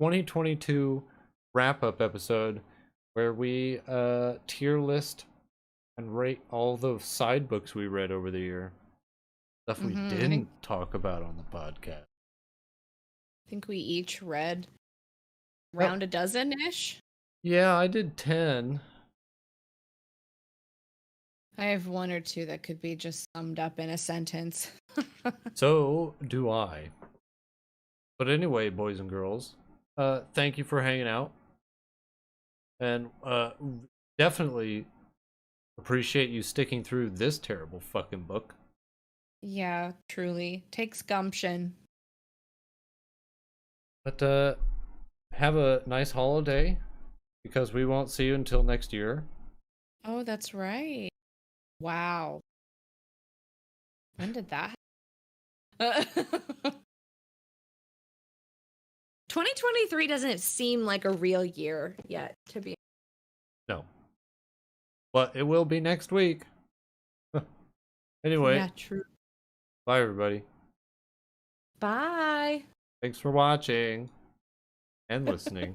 2022 wrap-up episode where we tier list and rate all the side books we read over the year. Stuff we didn't talk about on the podcast. I think we each read around a dozen-ish. Yeah, I did 10. I have one or two that could be just summed up in a sentence. So do I. But anyway, boys and girls, thank you for hanging out. And definitely appreciate you sticking through this terrible fucking book. Yeah, truly. Takes gumption. But have a nice holiday, because we won't see you until next year. Oh, that's right. Wow. When did that happen? 2023 doesn't seem like a real year yet, to be. No. But it will be next week. Anyway. Yeah, true. Bye, everybody. Bye. Thanks for watching and listening.